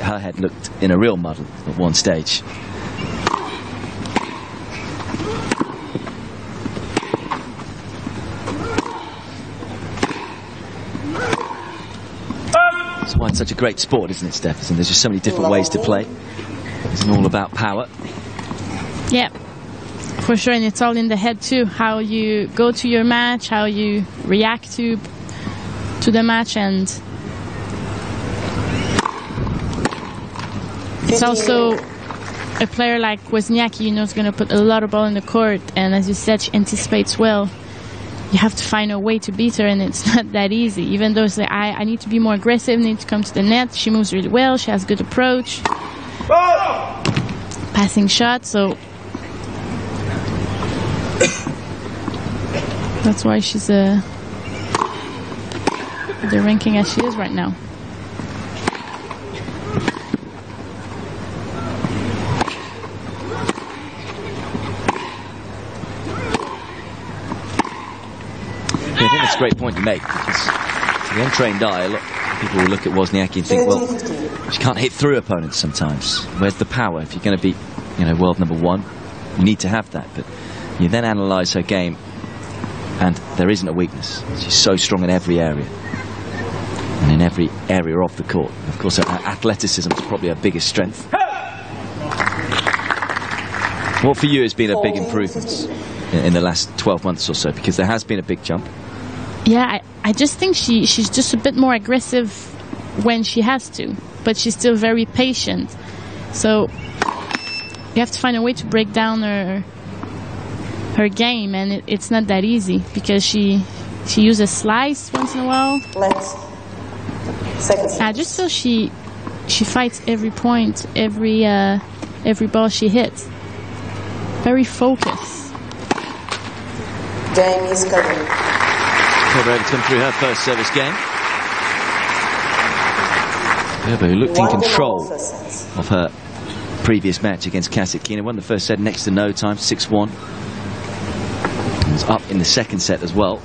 her head looked in a real muddle at one stage. That's why it's such a great sport, isn't it, Steph? And there's just so many different ways to play. It's all about power. Yeah, for sure, and it's all in the head too. How you go to your match, how you react to the match, and it's also a player like Wozniacki, you know, is going to put a lot of ball in the court, and as you said, she anticipates well. You have to find a way to beat her, and it's not that easy. Even though it's like, I need to be more aggressive, need to come to the net. She moves really well. She has good approach, passing shot. So that's why she's the ranking as she is right now. I think that's a great point to make, because to the untrained eye, a lot of people will look at Wozniacki and think, well, she can't hit through opponents sometimes. Where's the power? If you're going to be, you know, world #1, you need to have that. But you then analyse her game, and there isn't a weakness. She's so strong in every area, and in every area of the court. Of course, her athleticism is probably her biggest strength. What for you has been a big improvement in the last 12 months or so, because there has been a big jump? Yeah, I just think she's just a bit more aggressive when she has to, but she's still very patient. So you have to find a way to break down her game, and it's not that easy, because she uses slice once in a while. I just feel she fights every point, every ball she hits. Very focused. Game is Kerber. Kerber able to come through her first service game. Kerber, who looked in control of her previous match against Kasatkina, won the first set next to no time, 6-1. Was up in the second set as well,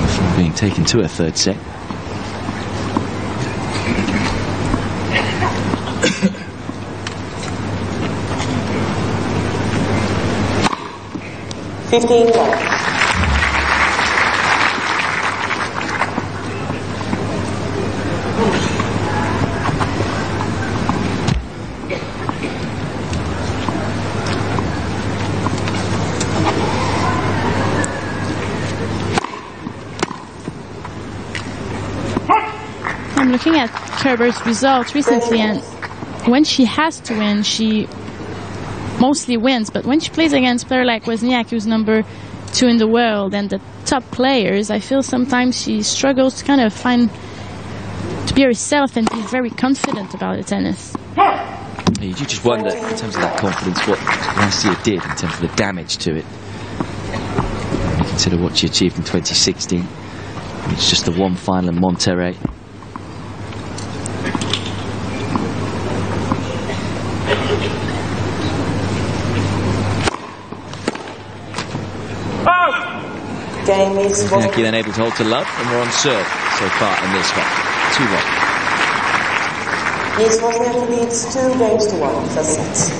before being taken to a third set. I'm looking at Kerber's results recently, and when she has to win, she mostly wins. But when she plays against a player like Wozniacki, who's #2 in the world, and the top players, I feel sometimes she struggles to kind of to be herself and be very confident about the tennis. You just wonder, in terms of that confidence, what last year did in terms of the damage to it. When you consider what she achieved in 2016. It's just the one final in Monterrey. Wozniacki then able to hold to love, and we're on serve so far in this one. 2-1. Yes, Wozniacki leads 2-1 first set.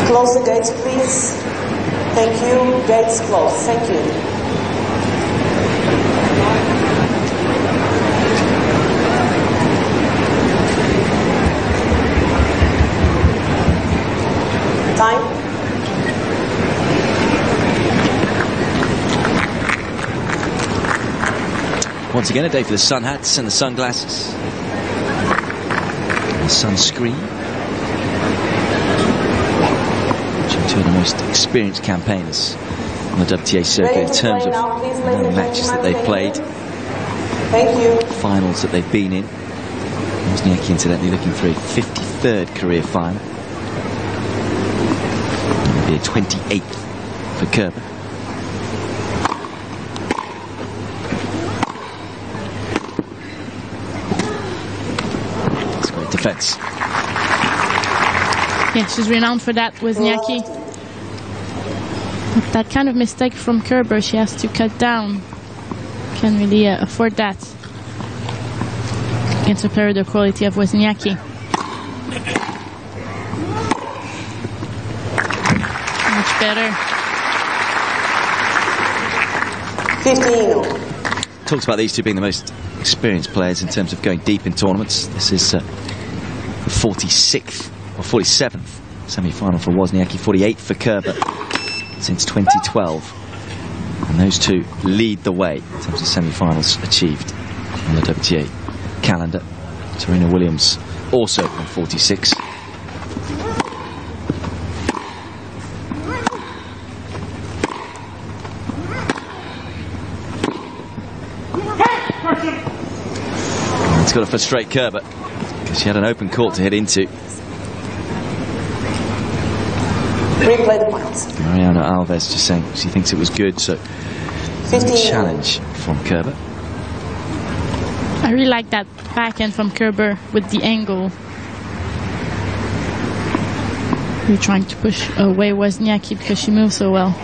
Close the gates, please. Thank you. Gates closed. Thank you. Time. Once again, a day for the sun hats and the sunglasses. And the sunscreen. Two of the most experienced campaigners on the WTA circuit in terms of the matches that they've played. Thank you. Finals that they've been in. WOZNIACKI, incidentally, looking for a 53rd career final. It'll be a 28th for Kerber. That's great defense. Yeah, she's renowned for that, WOZNIACKI. That kind of mistake from Kerber, she has to cut down. Can't really afford that against a player the quality of WOZNIACKI. Much better. 15. Talks about these two being the most experienced players in terms of going deep in tournaments. This is the 46th or 47th semi-final for WOZNIACKI, 48th for Kerber since 2012. And those two lead the way in terms of semi-finals achieved on the WTA calendar. Serena Williams also on 46. And it's got to frustrate Kerber because she had an open court to hit into. Replay the points. Mariana Alves just saying she thinks it was good, so 15. challenge from Kerber. I really like that backhand from Kerber with the angle. You're trying to push away WOZNIACKI because she moves so well.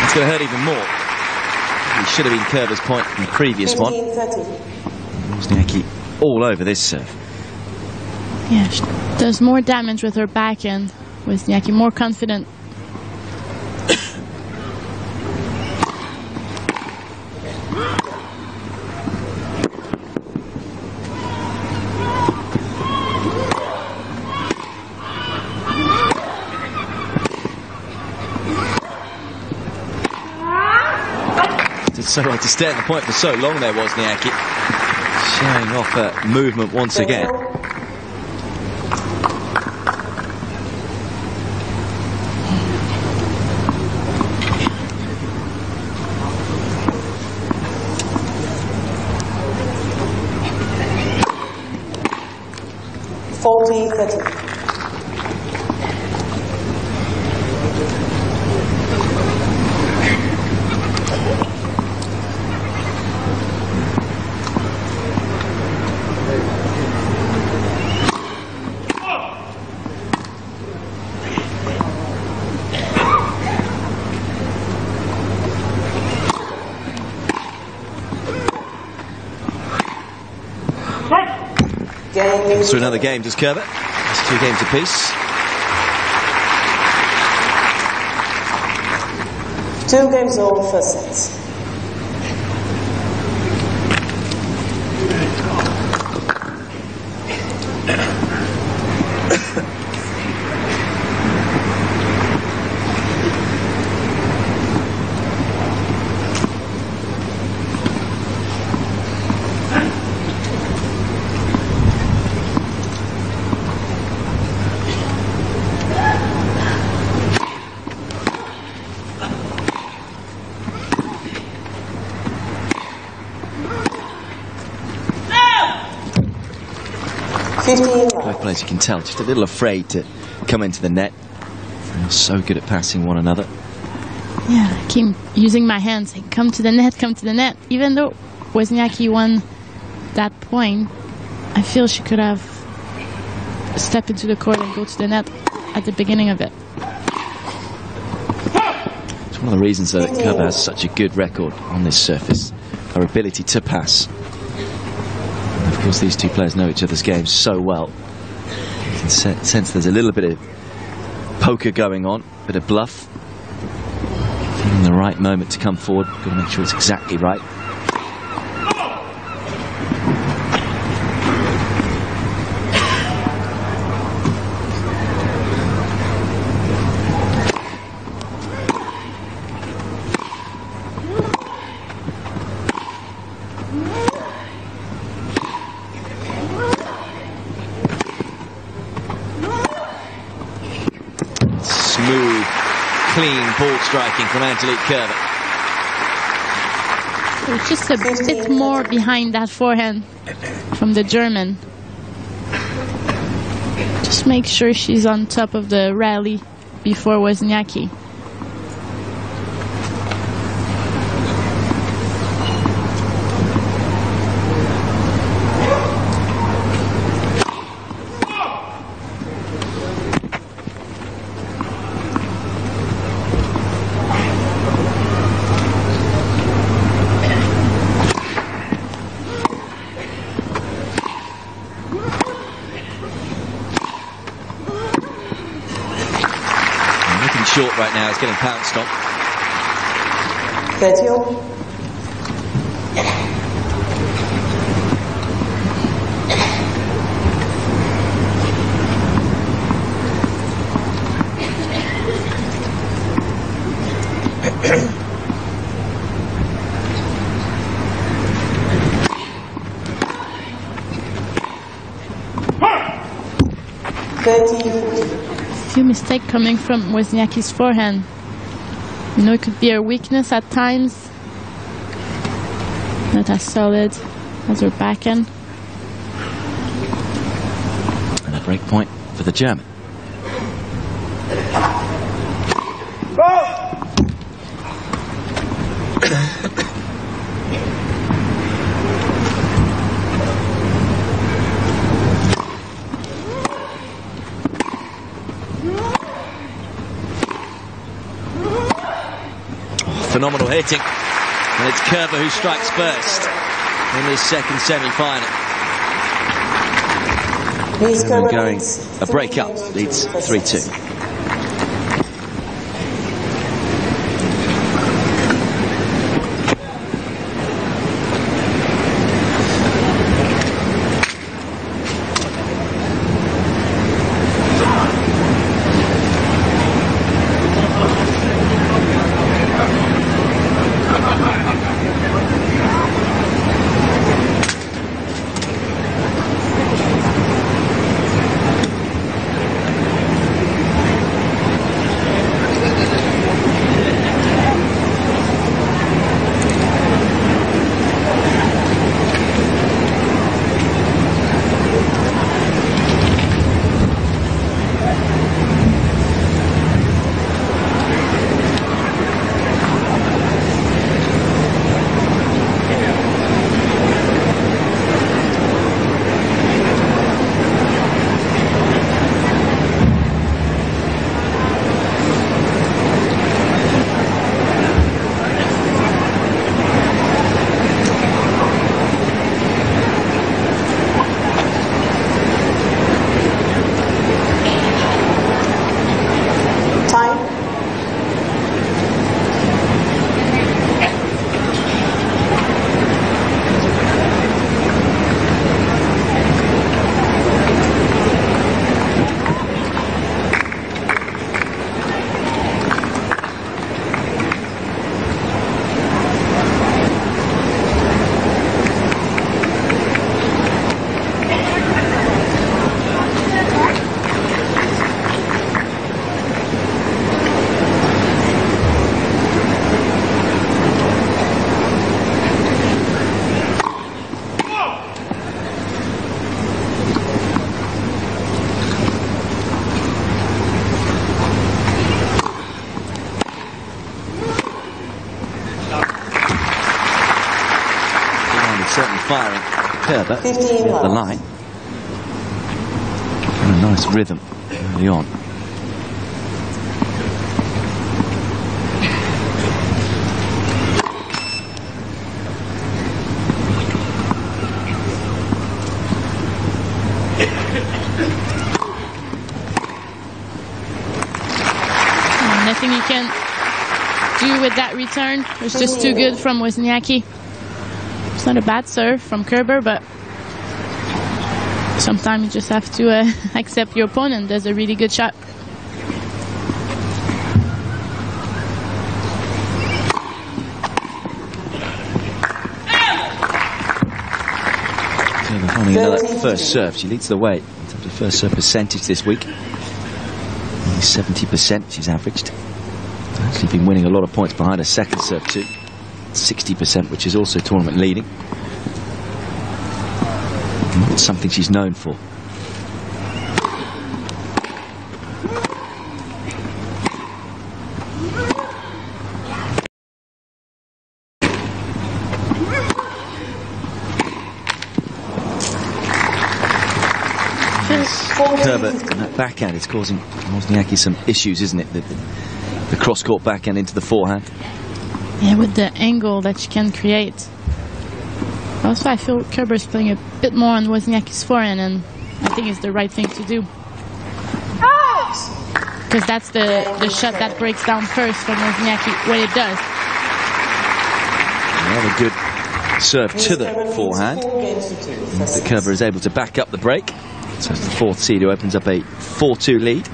It's going to hurt even more. It should have been Kerber's point in the previous 15, one. 30. WOZNIACKI all over this serve. Yeah, she does more damage with her backhand. WOZNIACKI more confident. Did so well to stay at the point for so long there, WOZNIACKI. Showing off her movement once again. So another game, does Kerber? It's 2 games apiece. 2 games all, first sets. Both players, you can tell, just a little afraid to come into the net. They're so good at passing one another. Yeah, I keep using my hands saying, come to the net, come to the net. Even though WOZNIACKI won that point, I feel she could have stepped into the court and go to the net at the beginning of it. It's one of the reasons that Kerber has such a good record on this surface. Her ability to pass. And of course, these two players know each other's games so well. You can sense there's a little bit of poker going on, a bit of bluff. right moment to come forward. Got to make sure it's exactly right. Smooth, clean ball striking from Angelique Kerber. So just a bit more behind that forehand from the German. Just make sure she's on top of the rally before Wozniacki. Short right now, is getting pounced on. 30 all. Few mistakes coming from Wozniacki's forehand. You know, it could be her weakness at times. Not as solid as her backhand. And a break point for the German. Phenomenal hitting, and it's Kerber who strikes first in this second semi-final. Going a break up, leads 3-2. Certainly firing Kerber at the line. And a nice rhythm early on. Nothing you can do with that return was just too good from Wozniacki. It's not a bad serve from Kerber, but sometimes you just have to accept your opponent does a really good shot. Finding another first serve. She leads the way in terms of first serve percentage this week. Only 70% she's averaged. Actually been winning a lot of points behind her second serve too. 60%, which is also tournament leading. It's something she's known for. Kerber, and that backhand is causing Wozniacki some issues, isn't it? The cross-court backhand into the forehand. Yeah, with the angle that she can create. Also, I feel Kerber's playing a bit more on Wozniacki's forehand, and I think it's the right thing to do. Because that's the shot that breaks down first from Wozniacki when it does. Another good serve to the forehand. The Kerber is able to back up the break. So it's the fourth seed who opens up a 4-2 lead.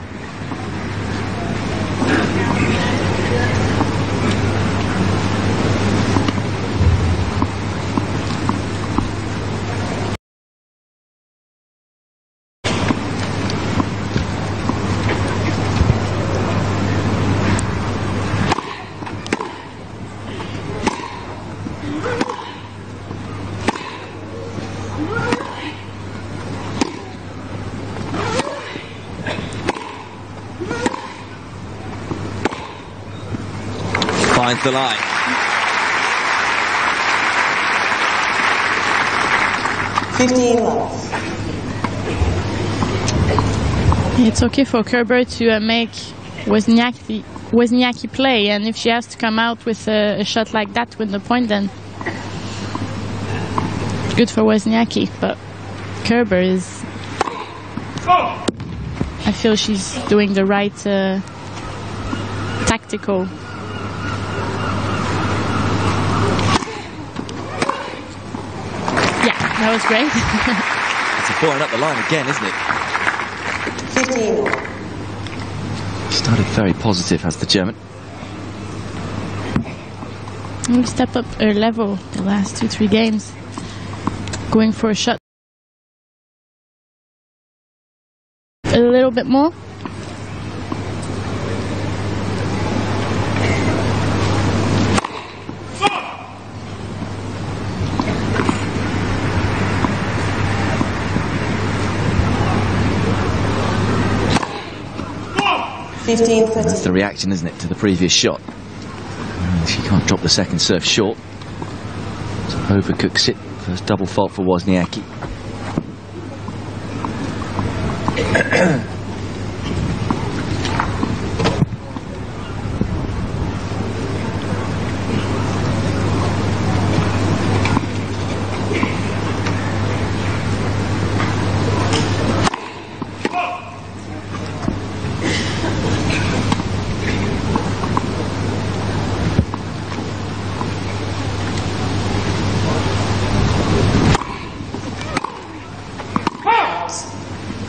Finds the line. It's okay for Kerber to make Wozniacki play, and if she has to come out with a shot like that to win the point, then good for Wozniacki. But Kerber is, I feel she's doing the right tactical. That was great. It's a forehand up the line again, isn't it? Started very positive, has the German. We stepped up her level the last 2-3 games. Going for a shot a little bit more. That's the reaction, isn't it, to the previous shot. She can't drop the second serve short. So overcooks it. First double fault for Wozniacki.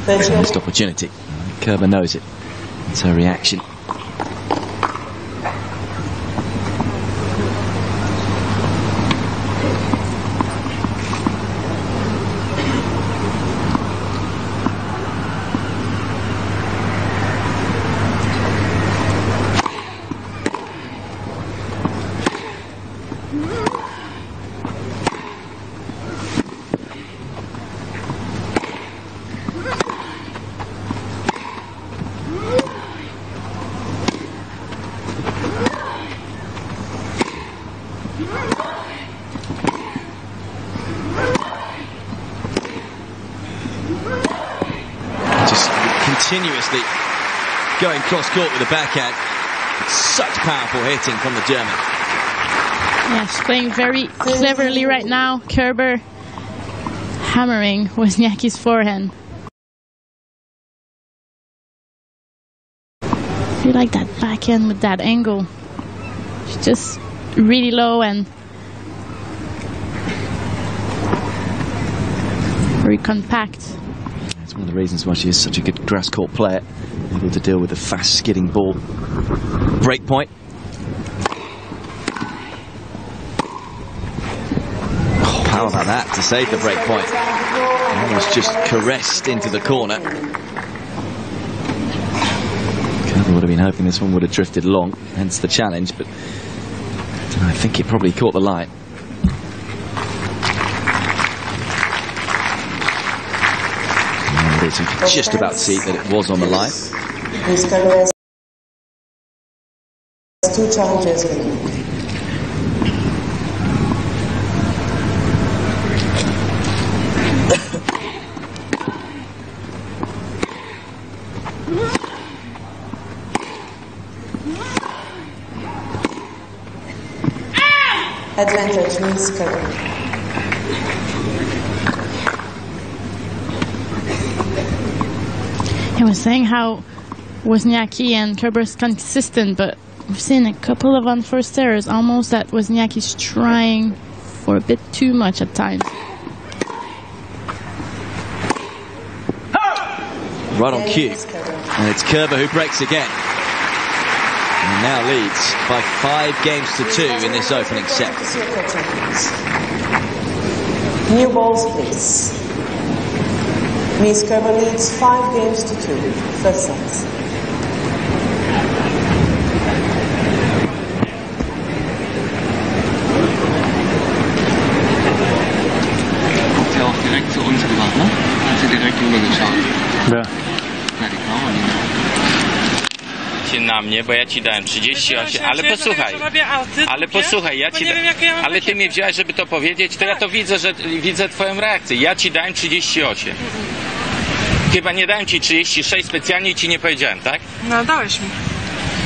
It's a missed opportunity. Kerber knows it. It's her reaction. Continuously going cross-court with the backhand. Such powerful hitting from the German. Yeah, she's playing very cleverly right now. Kerber hammering Wozniacki's forehand. I feel like that backhand with that angle. She just really low and very compact. It's one of the reasons why she is such a good grass court player, able to deal with a fast skidding ball. Break point. Oh, how about that to save the break point? Almost just caressed into the corner. Kerber would have been hoping this one would have drifted long, hence the challenge, but I think it probably caught the line. You could just about see that it was on the line. Miss Kerber has 2 challenges remaining. Advantage, Miss Kerber. I was saying how WOZNIACKI and Kerber's consistent, but we've seen a couple of unforced errors, almost that WOZNIACKI's trying for a bit too much at times. Right on cue. And it's Kerber who breaks again. And now leads by 5 games to 2 in this opening set. New balls, please. Miss Kerber leads 5 games to 2. First set. Kommt ja auch direkt zu uns rüber, ne? Hat sie direkt rübergeschaut. Ja. Na, die Karolina. Na mnie, bo ja ci dałem 38, ale posłuchaj, ale ty mnie wziąłeś, żeby to powiedzieć, to ja to widzę, że widzę twoją reakcję. Ja ci dałem 38. Chyba nie dałem ci 36 specjalnie i ci nie powiedziałem, tak? No, dałeś mi.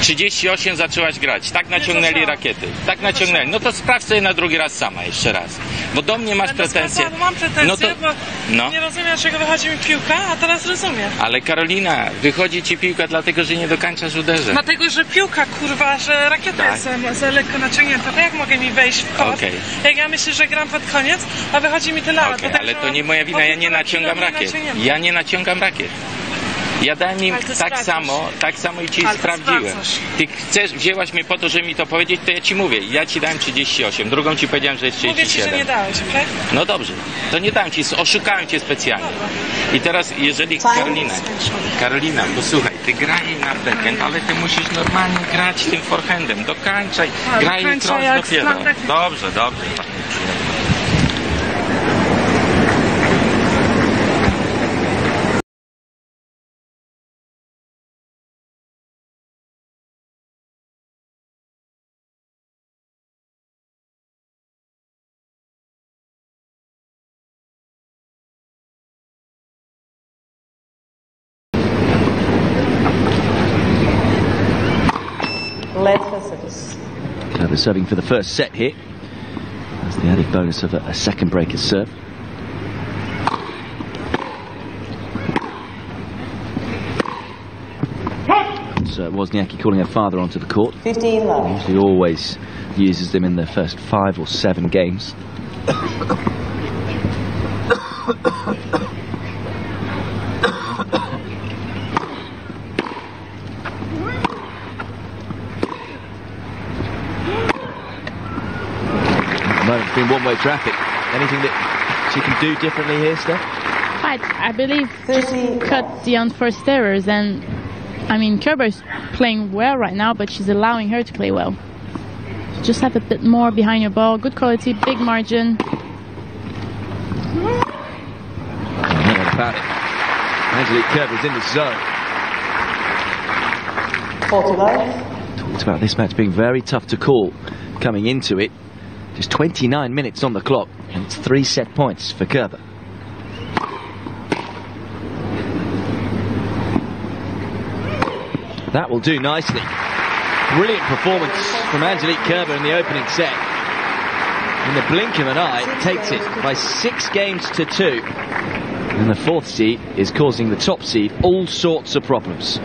38 zaczęłaś grać, tak naciągnęli rakiety, tak naciągnęli. No to sprawdź sobie na drugi raz sama, jeszcze raz. Bo do mnie masz pretensje. Mam pretensje, no to, bo nie rozumiem, dlaczego wychodzi mi piłka, a teraz rozumiem. Ale Karolina, wychodzi ci piłka dlatego, że nie dokańczasz uderzeń. Dlatego, że piłka, kurwa, że rakieta jest za lekko naciągnięta. To jak mogę mi wejść w kort? Jak ja myślę, że gram pod koniec, a wychodzi mi tyle lat. Ale to nie moja wina, ja nie naciągam rakiet. Ja nie naciągam rakiet. Ja dałem im tak samo i ci sprawdziłem. Ty wzięłaś mnie po to, żeby mi to powiedzieć, to ja ci mówię. Ja ci dałem 38, drugą ci powiedziałem, że jest 37. Mówię ci, że nie dałeś, okej? No dobrze, to nie dałem ci, oszukałem cię specjalnie. I teraz, jeżeli Karolina, posłuchaj, ty graj na backhand, ale ty musisz normalnie grać tym forehandem, dokańczaj, graj cross dopiero. Dobrze. Kerber serving for the first set here. That's the added bonus of a second breaker's serve. So WOZNIACKI calling her father onto the court. 15 love. He usually always uses them in the first 5 or 7 games. It's been one-way traffic. Anything that she can do differently here, Steph? I believe just cut the unforced errors, and I mean Kerber's playing well right now, but she's allowing her to play well. Just have a bit more behind your ball, good quality, big margin. About it. Angelique Kerber's in the zone. 45. Talked about this match being very tough to call coming into it. Just 29 minutes on the clock, and it's 3 set points for Kerber. That will do nicely. Brilliant performance from Angelique Kerber in the opening set. In the blink of an eye, takes it by 6 games to 2. And the 4th seed is causing the top seed all sorts of problems.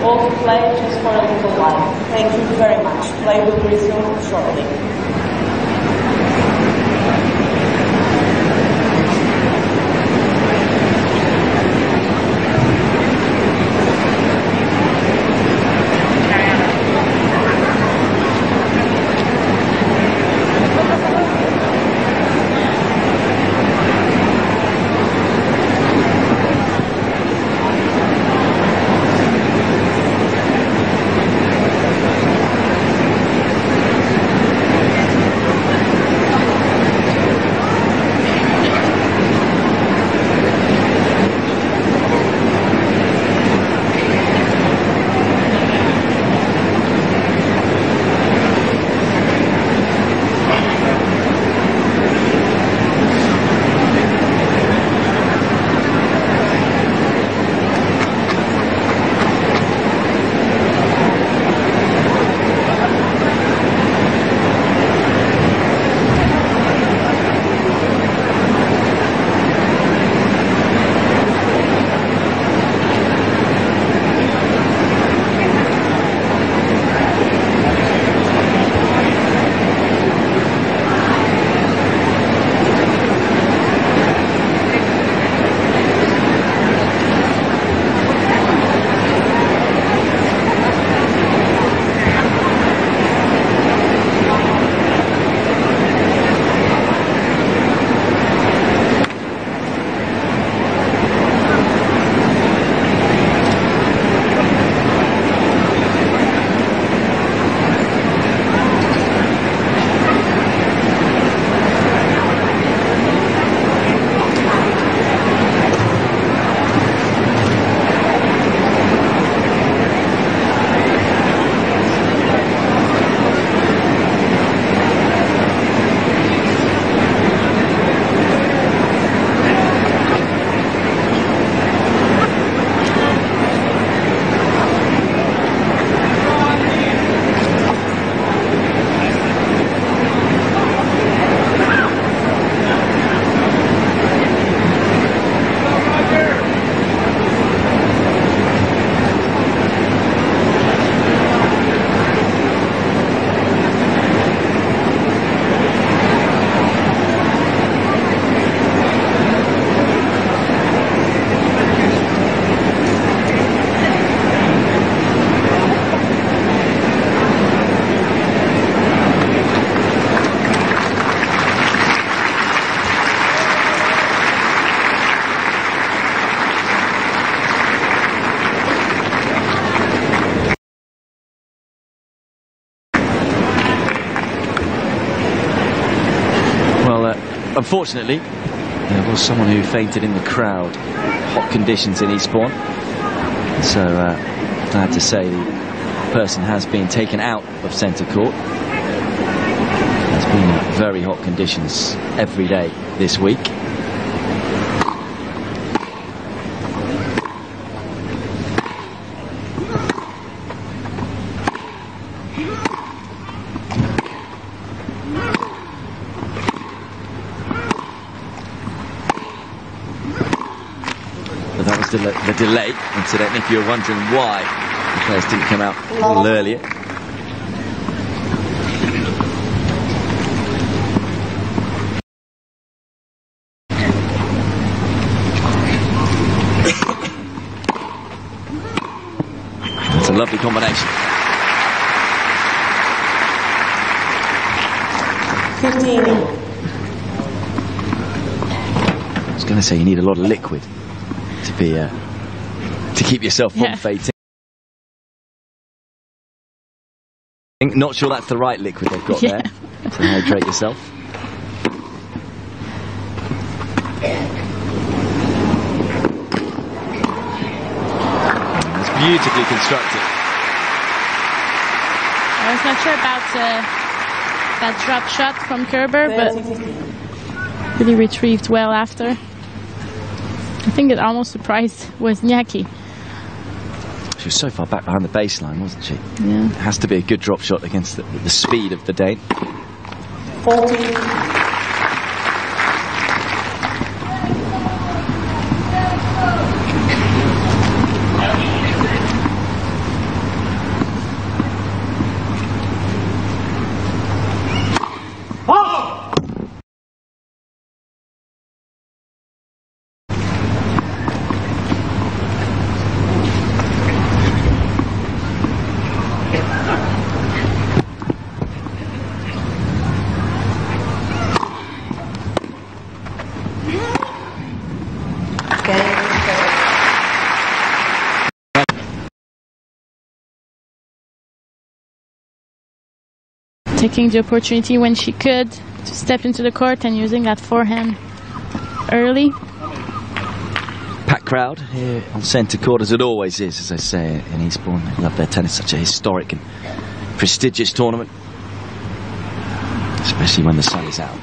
All to play just for a little while. Thank you very much. Play will resume shortly. Unfortunately, there was someone who fainted in the crowd. Hot conditions in Eastbourne. So, glad to say the person has been taken out of centre court. It's been very hot conditions every day this week. That was the delay, incidentally, if you're wondering why the players didn't come out a little earlier. That's a lovely combination. 15. I was going to say you need a lot of liquid to keep yourself from fainting. Not sure that's the right liquid they've got there to hydrate yourself. It's beautifully constructed. I was not sure about that drop shot from Kerber, but really retrieved well after. I think it almost surprised WOZNIACKI. She was so far back behind the baseline, wasn't she? Yeah. It has to be a good drop shot against the speed of the Dane. 14. taking the opportunity when she could to step into the court and using that forehand early. Packed crowd here on centre court, as it always is, as I say, in Eastbourne. They love their tennis, such a historic and prestigious tournament, especially when the sun is out.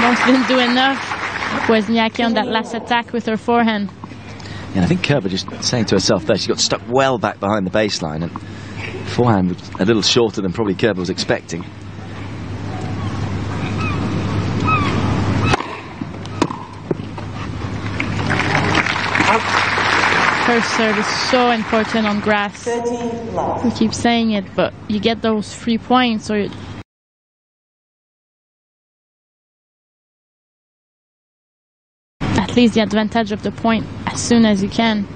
Almost didn't do enough. WOZNIACKI on that last attack with her forehand. And I think Kerber just saying to herself there, she got stuck well back behind the baseline, and forehand was a little shorter than probably Kerber was expecting. Her serve is so important on grass. We keep saying it, but you get those 3 points, or at least the advantage of the point as soon as you can.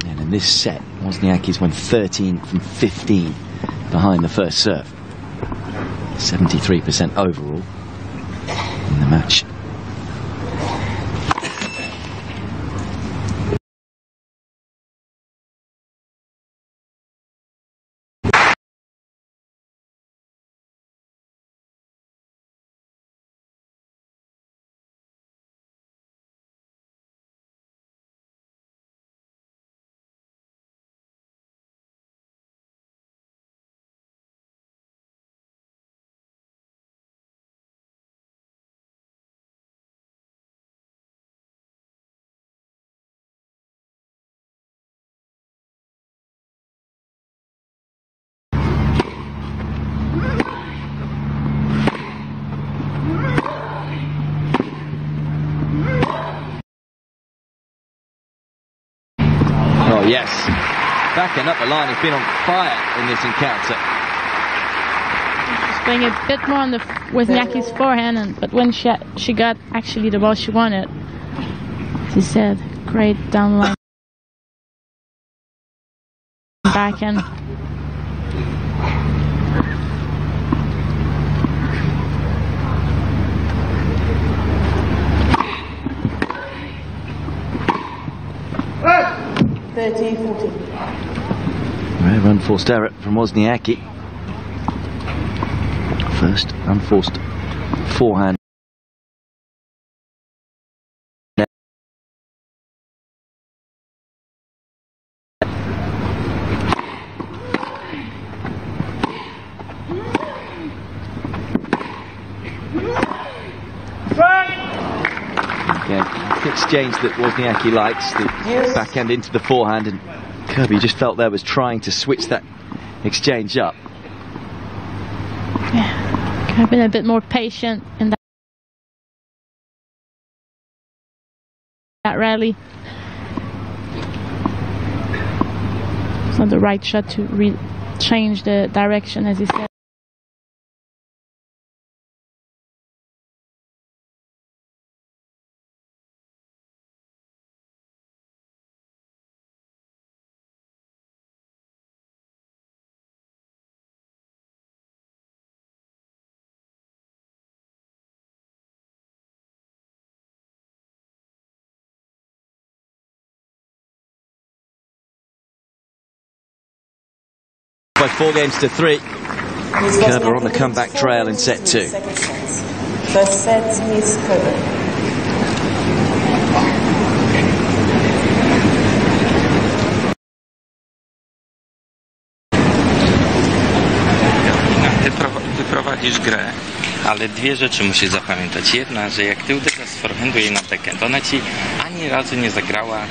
And in this set, WOZNIACKI's won 13 from 15 behind the first serve. 73% overall in the match. Oh yes, backing up the line has been on fire in this encounter. She's playing a bit more on the WOZNIACKI's forehand, but when she got actually the ball she wanted, she said, great downline backhand. Rare unforced error from WOZNIACKI. First unforced forehand. Again, the exchange that WOZNIACKI likes, the backhand into the forehand, and Kirby just felt there was trying to switch that exchange up. Yeah, could have been a bit more patient in that rally. It's not the right shot to change the direction, as he said. By 4 games to 3. Kerber on the comeback trail in set 2. First set, Miss Kerber. Ty prowadzisz grę, ale 2 rzeczy musisz zapamiętać. Jedna, że jak ty uderzasz z forehandu jej na backhand, ona ci ani razu nie zagrała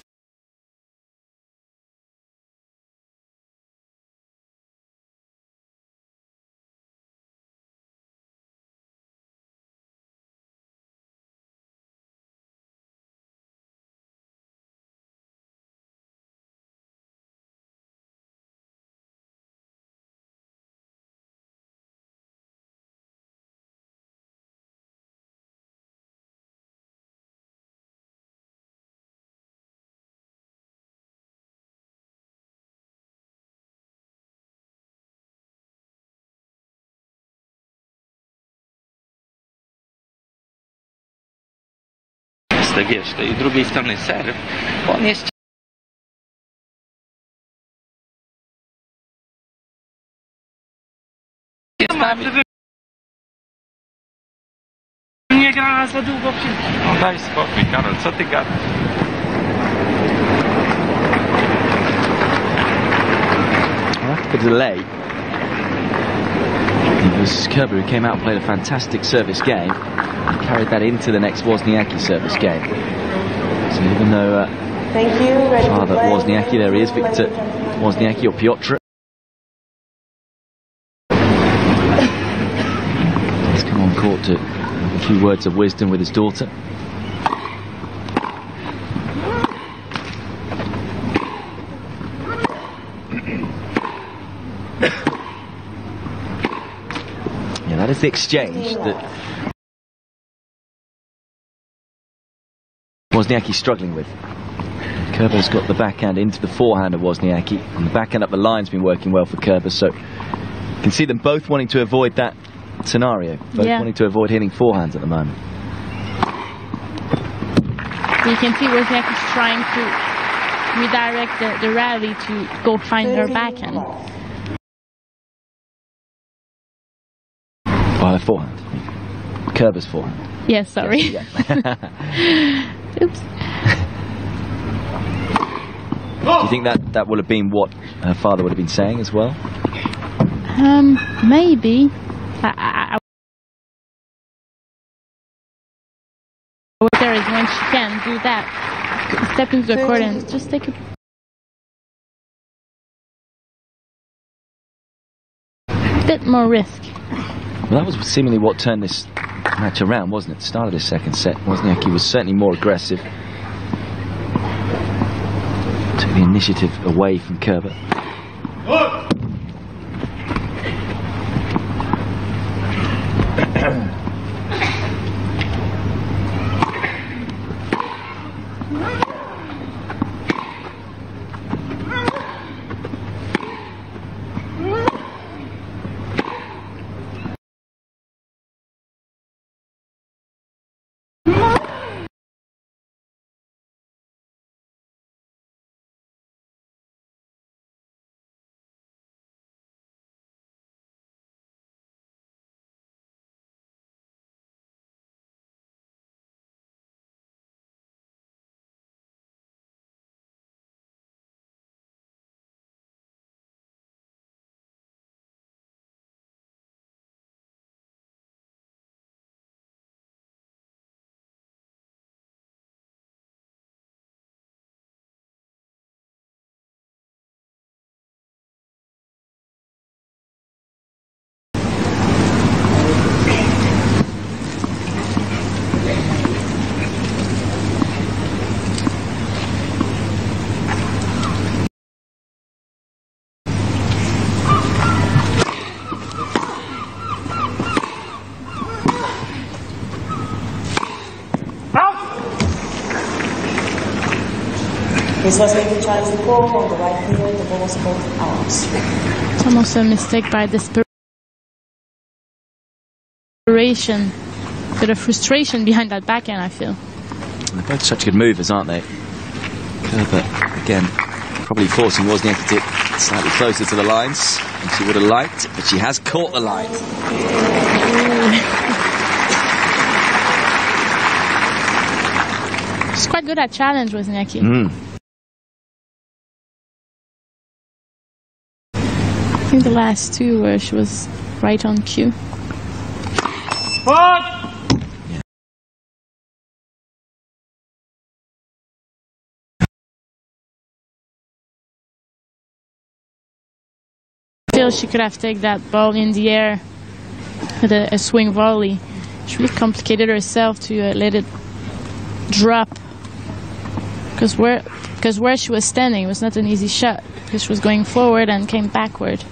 wiesz, tej drugiej strony serw, bo on jest Nie gra za długo w piłkę. No daj spokój, Karol, co ty gadasz? After the delay, it was Kerber who came out and played a fantastic service game and carried that into the next WOZNIACKI service game. So even though Thank you. Ready to father play. WOZNIACKI, there he is, Victor WOZNIACKI or Piotr. He's come on court to have a few words of wisdom with his daughter. Yeah, that is the exchange that WOZNIACKI's struggling with. Kerber's got the backhand into the forehand of WOZNIACKI, and the backhand up the line's been working well for Kerber, so you can see them both wanting to avoid that scenario, both wanting to avoid hitting forehands at the moment. You can see WOZNIACKI's trying to redirect the rally to go find their backhand. Oh, the forehand. Kerber's forehand. Yes, sorry. Yes, yeah. Oops. Do you think that would have been what her father would have been saying as well? Maybe. What there is when she can do that. Step into the court and just take a bit more risk. Well, that was seemingly what turned this match around, wasn't it? The start of this second set, WOZNIACKI was certainly more aggressive. Took the initiative away from Kerber. He's listening to challenge the ball on the right field. The ball was called out. It's almost a mistake by desperation. Bit of frustration behind that backhand, I feel. They're both such good movers, aren't they? Kerber, again, probably forcing WOZNIACKI to slightly closer to the lines than she would have liked, but she has caught the line. She's quite good at challenge, WOZNIACKI. I think the last two where she was right on cue. I feel she could have taken that ball in the air with a swing volley. She really complicated herself to let it drop. Because where she was standing, it was not an easy shot. Because she was going forward and came backward.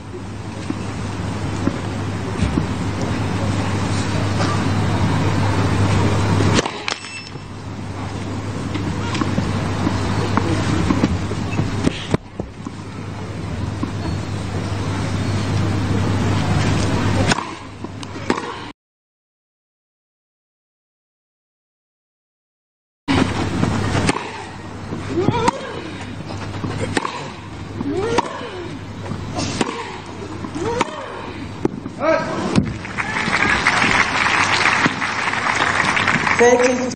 13 to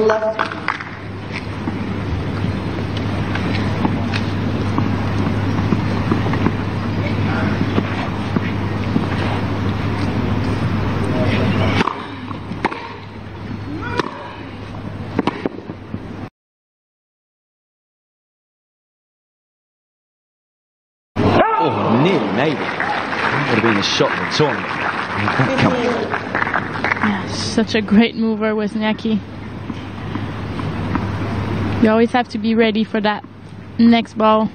left. Oh, nearly made it. That would have been a shot of the tournament. That come. Yeah, such a great mover, WOZNIACKI. You always have to be ready for that next ball.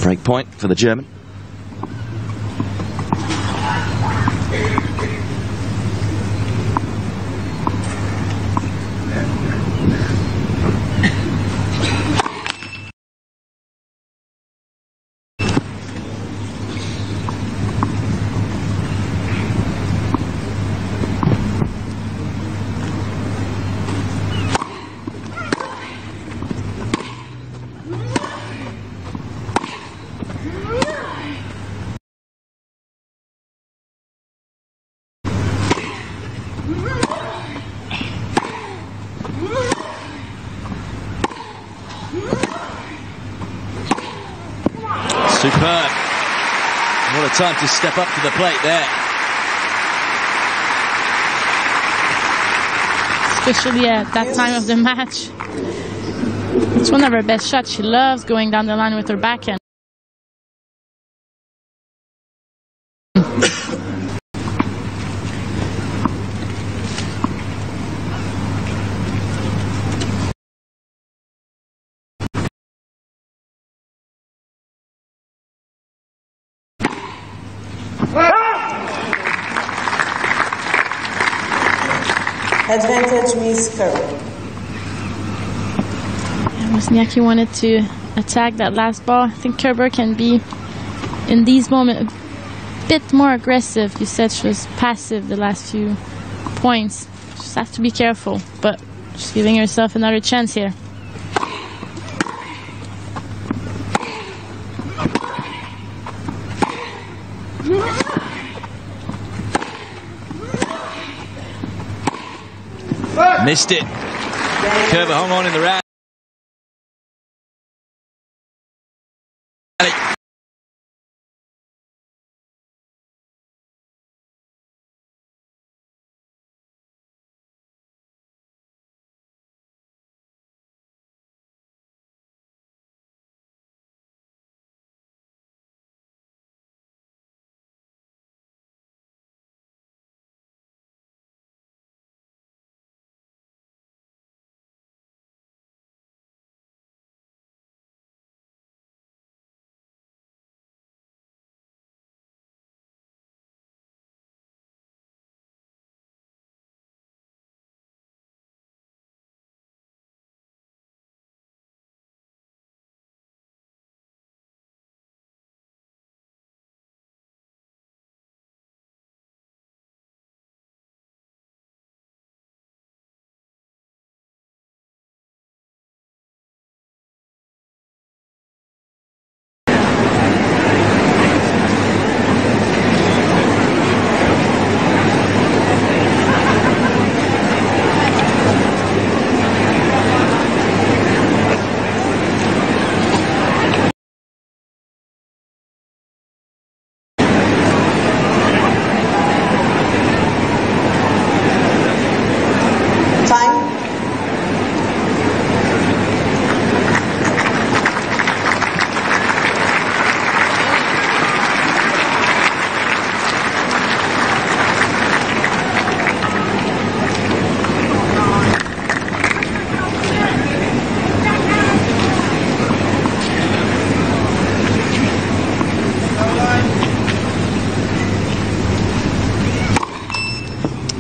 Break point for the German. Superb. What a time to step up to the plate there. Especially at that time of the match. It's one of her best shots. She loves going down the line with her backhand. Advantage, Miss Kerber. Wozniacki wanted to attack that last ball. I think Kerber can be, in these moments, a bit more aggressive. You said she was passive the last few points. Just have to be careful, but she's giving herself another chance here. Missed it. Kerber hung on in the round.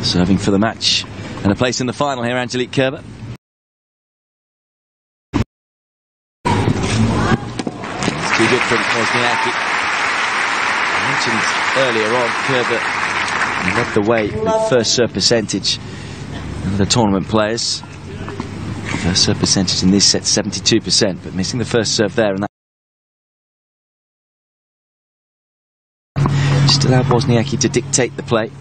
Serving for the match and a place in the final here, Angelique Kerber. It's too good for WOZNIACKI. I mentioned earlier on, Kerber led the way with first serve percentage of the tournament players. First serve percentage in this set, 72%, but missing the first serve there, and that just allowed WOZNIACKI to dictate the play.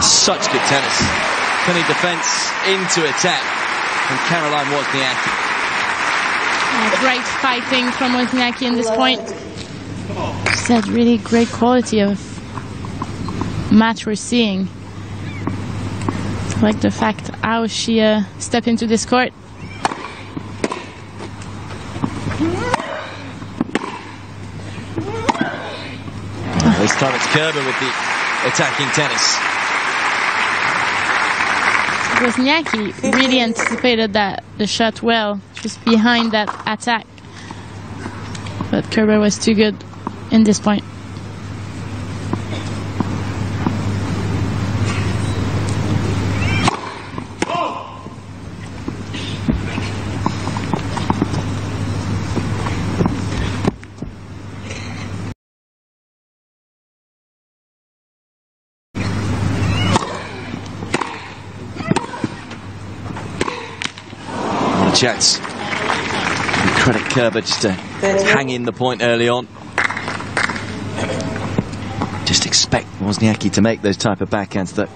Such good tennis. Turning defense into attack from Caroline WOZNIACKI. Great fighting from WOZNIACKI in this point. said, really great quality of match we're seeing. I like the fact how she stepped into this court. This time it's Kerber with the attacking tennis. WOZNIACKI really anticipated the shot well, just behind that attack. But Kerber was too good in this point. Chance. Credit Kerber just to hang in the point early on. Just expect WOZNIACKI to make those type of backhands though.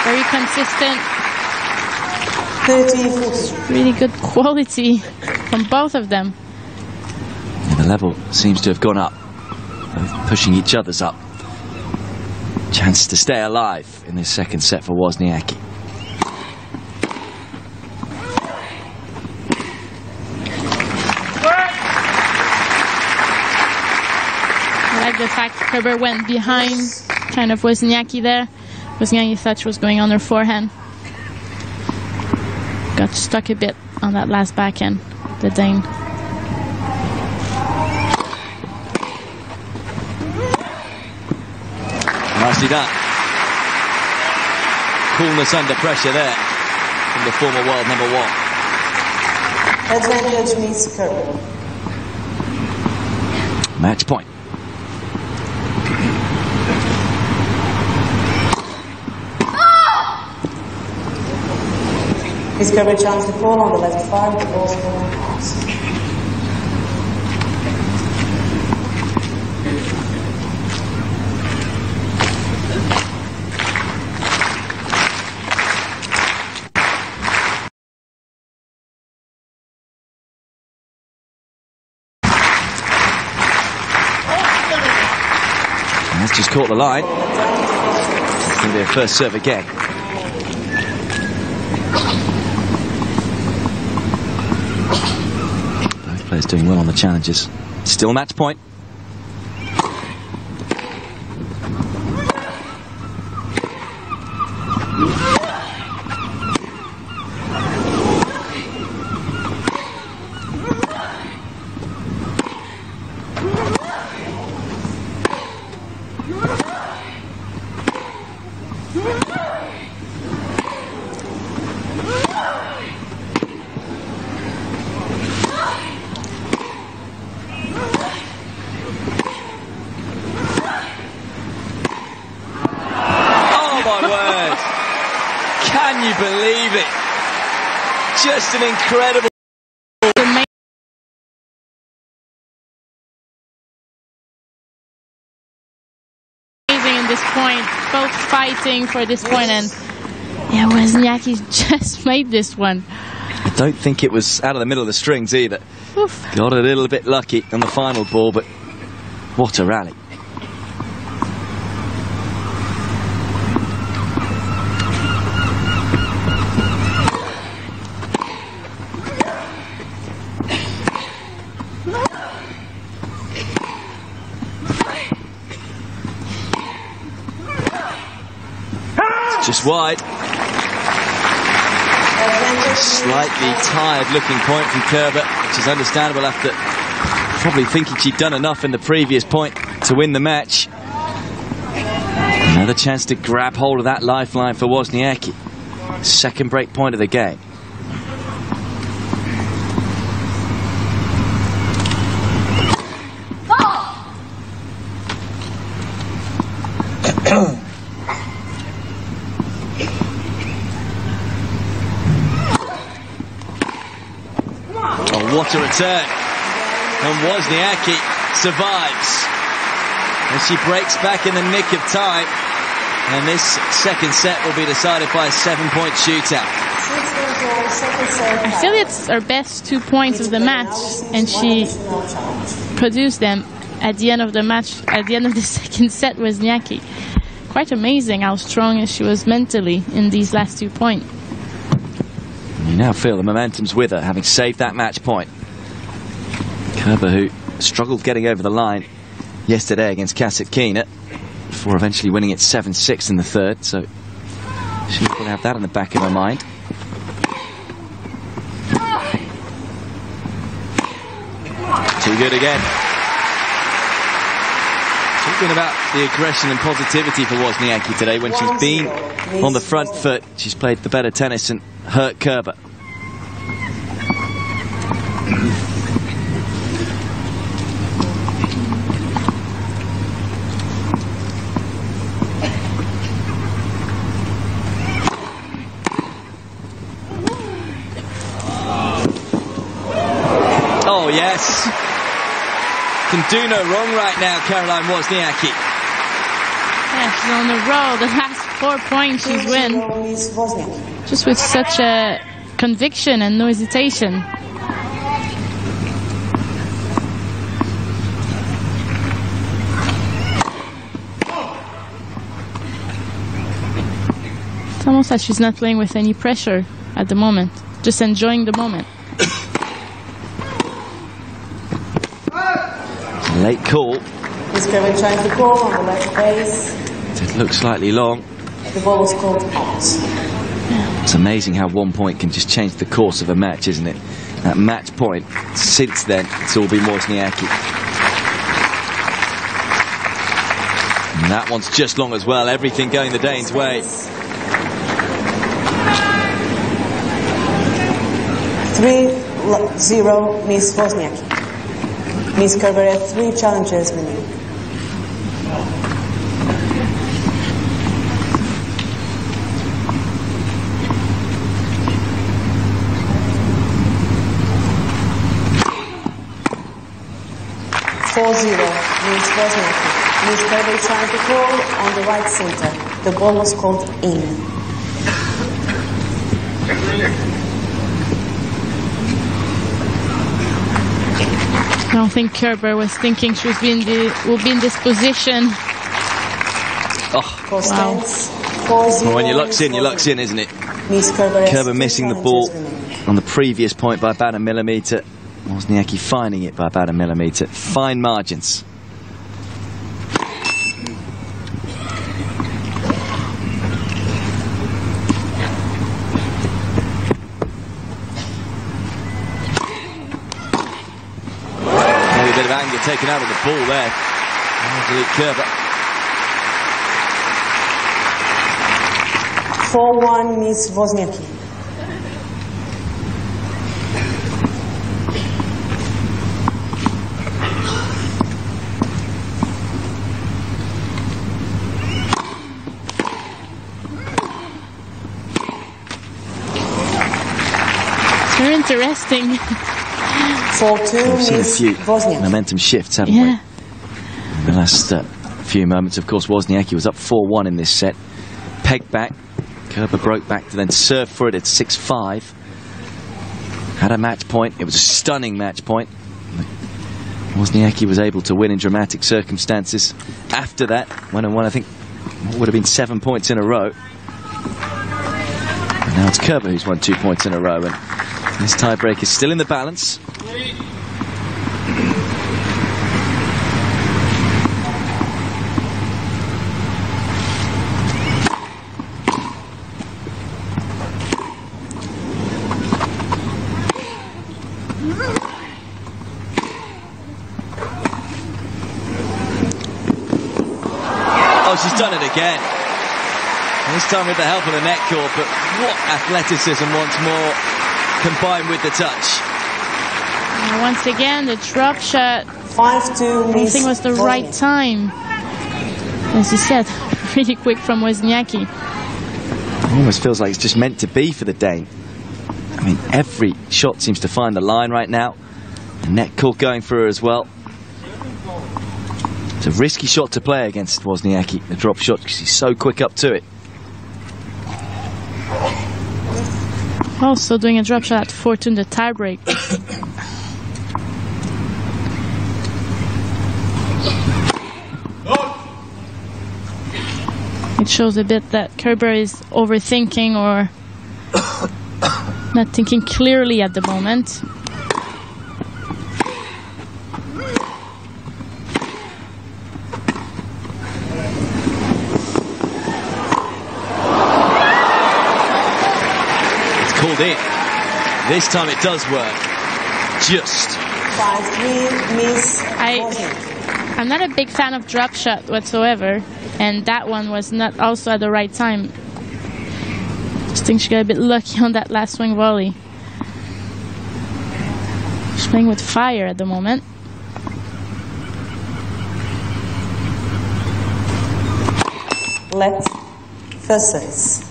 Very consistent. 30-40. Really good quality from both of them. Yeah, the level seems to have gone up, both pushing each other's up. Chance to stay alive in this second set for WOZNIACKI. I like the fact Kerber went behind kind of WOZNIACKI there. WOZNIACKI thought she was going on her forehand. Got stuck a bit on that last backhand, the Dane. Nicely done. Coolness under pressure there from the former world number one. Advantage meets Kerber. Match point. Is Kerber chance to fall on the left 5, the ball's going to pass. That's just caught the line. It's going to be a first serve again. Both players doing well on the challenges. Still match point. Can you believe it? Just an incredible. Amazing in this point, both fighting for this point, and yeah, WOZNIACKI just made this one. I don't think it was out of the middle of the strings either. Oof. Got a little bit lucky on the final ball, but what a rally. Just wide. Slightly tired looking point from Kerber, which is understandable after probably thinking she'd done enough in the previous point to win the match. Another chance to grab hold of that lifeline for WOZNIACKI. Second break point of the game. what a return. And Wozniacki survives. And she breaks back in the nick of time. And this second set will be decided by a 7-point shootout. I feel it's her best 2 points of the match, and she produced them at the end of the match, at the end of the second set. Wozniacki. Quite amazing how strong she was mentally in these last 2 points. You now feel the momentum's with her, having saved that match point. Kerber, who struggled getting over the line yesterday against Kasatkina, before eventually winning it 7-6 in the third, so she'll probably have that in the back of her mind. Too good again. Talking about the aggression and positivity for Wozniacki today. When she's been on the front foot, she's played the better tennis and hurt Kerber. Oh, yes. Can do no wrong right now, Caroline Wozniacki. Yeah, she's on the roll. The last 4 points she's win. Just with such a conviction and no hesitation. It's almost like she's not playing with any pressure at the moment. Just enjoying the moment. Late call. Miss Kerber trying to call on the left base. It looks slightly long. The ball was called out. It's amazing how 1 point can just change the course of a match, isn't it? That match point, since then, it's all been Wozniacki. And that one's just long as well. Everything going the Danes' way. 3-0, Miss Wozniacki. Miss Kerber had 3 challenges winning. Miss Wozniacki. Miss Kerber trying to call on the right center. The ball was called in. I don't think Kerber was thinking she would be in this position. Oh, wow. Well, when your luck's in, isn't it? Kerber missing the ball on the previous point by about a millimetre. Wozniacki finding it by about a millimetre. Fine margins. Maybe a bit of anger taken out of the ball there. Kerber. 4-1, Miss Wozniacki. Very interesting. 4-2, We've seen a Miss few Wozniacki. momentum shifts, haven't we? In the last few moments, of course, Wozniacki was up 4-1 in this set. Pegged back. Kerber broke back to then serve for it at 6-5. Had a match point. It was a stunning match point. Wozniacki was able to win in dramatic circumstances. After that, went and won, I think, what would have been 7 points in a row. And now it's Kerber who's won 2 points in a row. And this tiebreak is still in the balance. Oh, she's done it again. This time with the help of the net court, but what athleticism once more combined with the touch. And once again, the drop shot. 5-2, I think was the right time. As you said, really quick from Wozniacki. It almost feels like it's just meant to be for the Dane. I mean, every shot seems to find the line right now. The net court going for her as well. It's a risky shot to play against Wozniacki, the drop shot, because he's so quick up to it. Also doing a drop shot at 4-2 in the tiebreak. It shows a bit that Kerber is overthinking or not thinking clearly at the moment. Called in. This time it does work. Just. 5-3, Miss I'm not a big fan of drop shot whatsoever, and that one was not also at the right time. Just think she got a bit lucky on that last swing volley. She's playing with fire at the moment. Let first sets.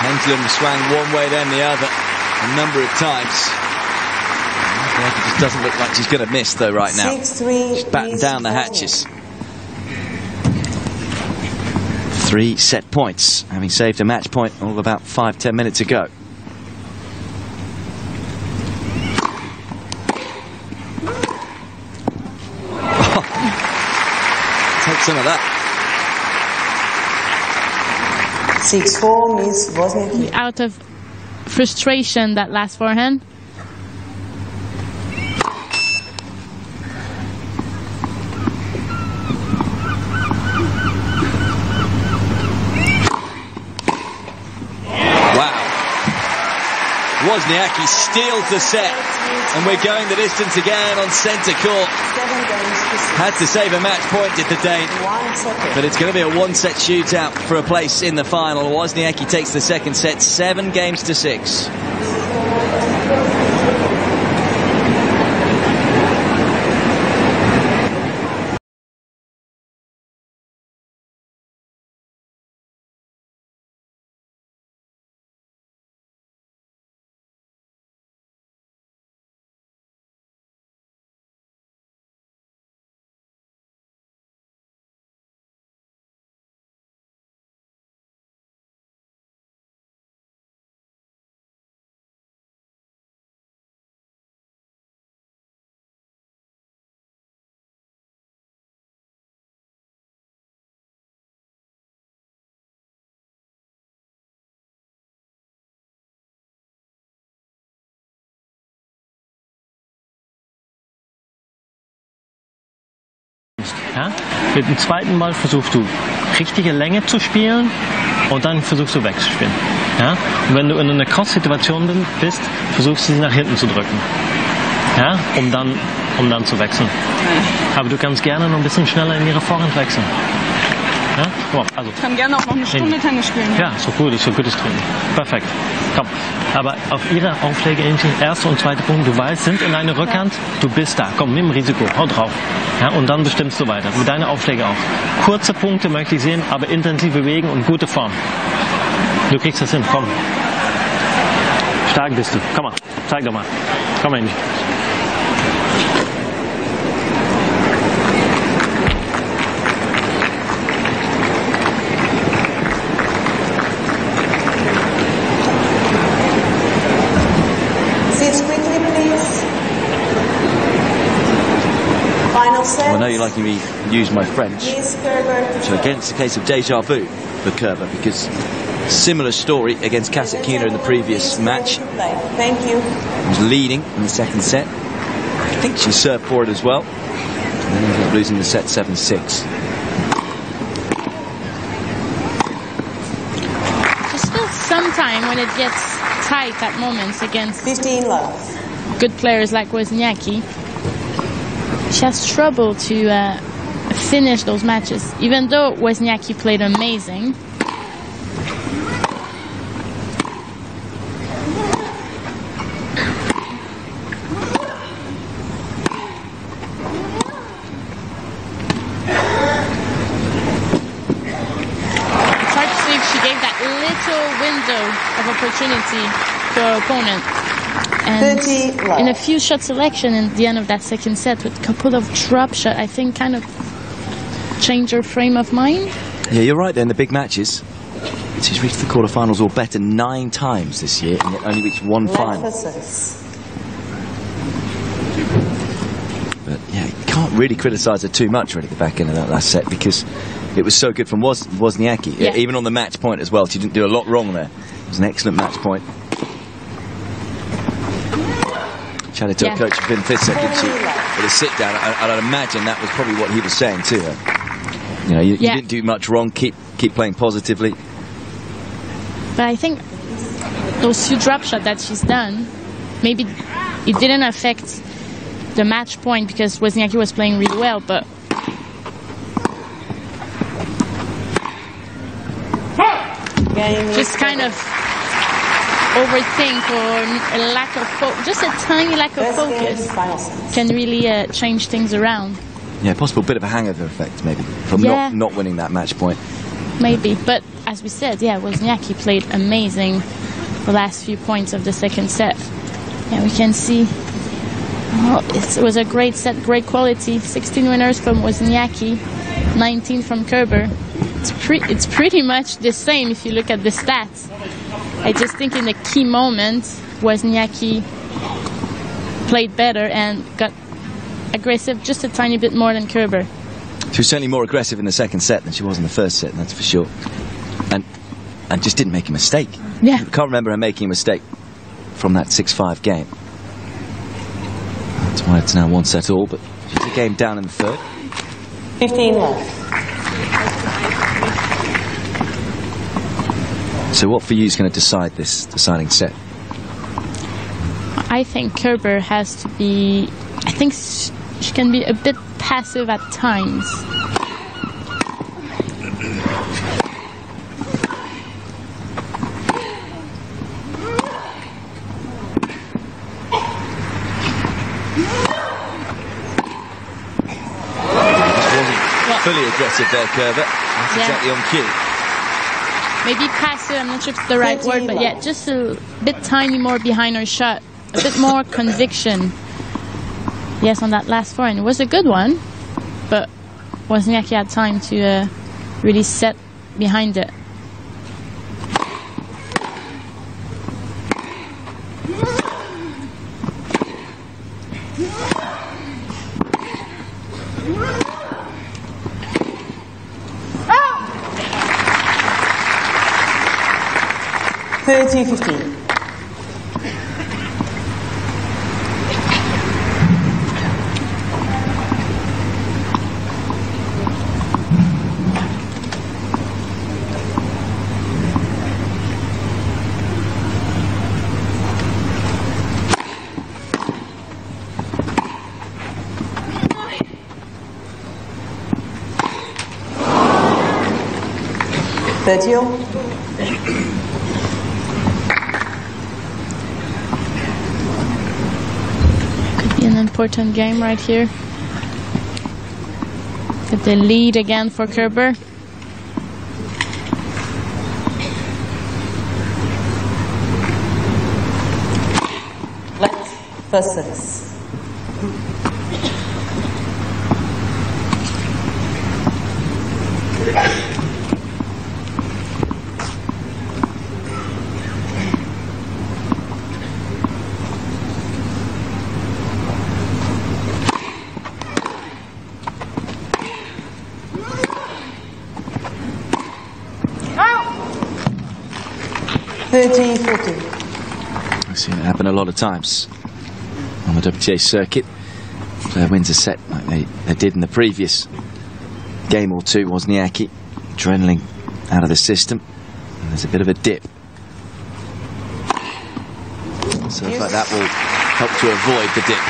Pendulum swung one way then the other a number of times. It just doesn't look like she's going to miss though right now. 6-3, she's battened down the hatches. 3 set points, having saved a match point all about 5-10 minutes ago. Take some of that. 6-4, Miss Wozniacki. Out of frustration, that last forehand. Wow. Wozniacki steals the set, and we're going the distance again on centre court. Had to save a match point, did the Dane. But it's going to be a one-set shootout for a place in the final. Wozniacki takes the second set, 7-6. Ja? Mit dem zweiten Ball versuchst du richtige Länge zu spielen und dann versuchst du wegzuspielen. Ja? Und wenn du in einer Cross-Situation bist, versuchst du sie nach hinten zu drücken, ja? um dann zu wechseln. Aber du kannst gerne noch ein bisschen schneller in ihre Vorhand wechseln. Ja? Oh, also. Ich kann gerne auch noch eine Stunde Tennis spielen. Ja, so gut, ist so gutes Training. Perfekt. Komm. Aber auf ihre Aufschläge, erster und zweiter Punkt, du weißt, sind in deiner Rückhand, du bist da. Komm, nimm Risiko, hau drauf. Ja, und dann bestimmst du weiter. Mit deinen Aufschlägen auch. Kurze Punkte möchte ich sehen, aber intensiv bewegen und gute Form. Du kriegst das hin, komm. Stark bist du. Komm mal, zeig doch mal. Komm mal hin. Well, I know you're liking me to use my French. So again, it's a case of deja vu for Kerber, because similar story against Kasatkina in the previous match. Thank you. He was leading in the second set. I think she served for it as well. And then he was losing the set 7-6. game, when it gets tight at moments against 15 love. good players like Wozniacki, she has trouble to finish those matches. Even though Wozniacki played amazing, window of opportunity to our opponent. And in a few shot selection in the end of that second set with a couple of drop shots, I think kind of changed her frame of mind. Yeah, you're right there in the big matches. She's reached the quarterfinals or better 9 times this year and yet only reached one final. But yeah, you can't really criticise her too much really at the back end of that last set because it was so good from Wozniacki. Yeah. Even on the match point as well. She didn't do a lot wrong there. It was an excellent match point. Chatted to her coach for Vin Fisser, with a sit down, and I'd imagine that was probably what he was saying to her. You know, you didn't do much wrong. Keep playing positively. But I think those few drop shots that she's done, maybe it didn't affect the match point because Wozniacki was playing really well, but just kind of overthink or a lack of focus, just a tiny lack of focus can really change things around. Yeah, possible bit of a hangover effect maybe from not winning that match point. Maybe, but as we said, Wozniacki played amazing the last few points of the second set. Yeah, we can see it was a great set, great quality. 16 winners from Wozniacki, 19 from Kerber. It's pretty much the same if you look at the stats. I just think in the key moment, Wozniacki played better and got aggressive just a tiny bit more than Kerber. She was certainly more aggressive in the second set than she was in the first set, that's for sure. And just didn't make a mistake. Yeah. I can't remember her making a mistake from that 6-5 game. That's why it's now 1 set all, but she's a game down in the third. 15 left. So what for you is going to decide this deciding set? I think Kerber has to be, I think she can be a bit passive at times. Fully aggressive there, Kerber. That's exactly on cue. Maybe passive, I'm not sure if it's the right word, but yeah, just a bit tiny more behind her shot. A bit more conviction. Yes, on that last forehand. It was a good one, but Wozniacki had time to really set behind it. $30-15. Could be an important game right here. Get the lead again for Kerber. Left, first service. I've seen it happen a lot of times on the WTA circuit. Player wins a set like they did in the previous game or two. Wozniacki, adrenaline out of the system, and there's a bit of a dip. So in fact, that will help to avoid the dip.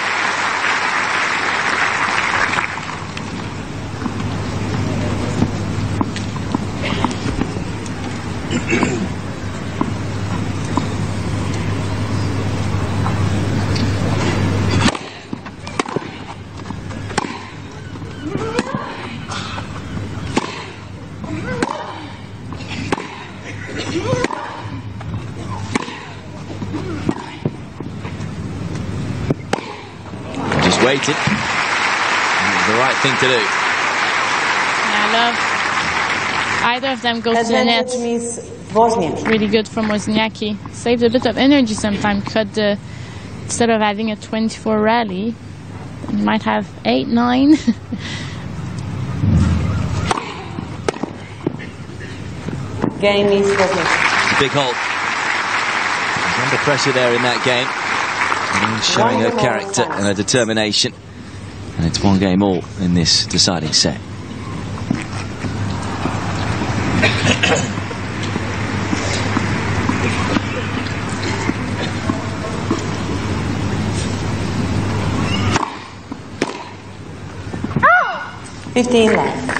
Waited. The right thing to do. Yeah, I love either of them goes to the net. Really good from WOZNIACKI. Saved a bit of energy sometimes. Instead of having a 24 rally, you might have 8, 9. Game is WOZNIACKI. Big hold. She's under pressure there in that game. And showing her character and her determination. And it's 1 game all in this deciding set. $15 left.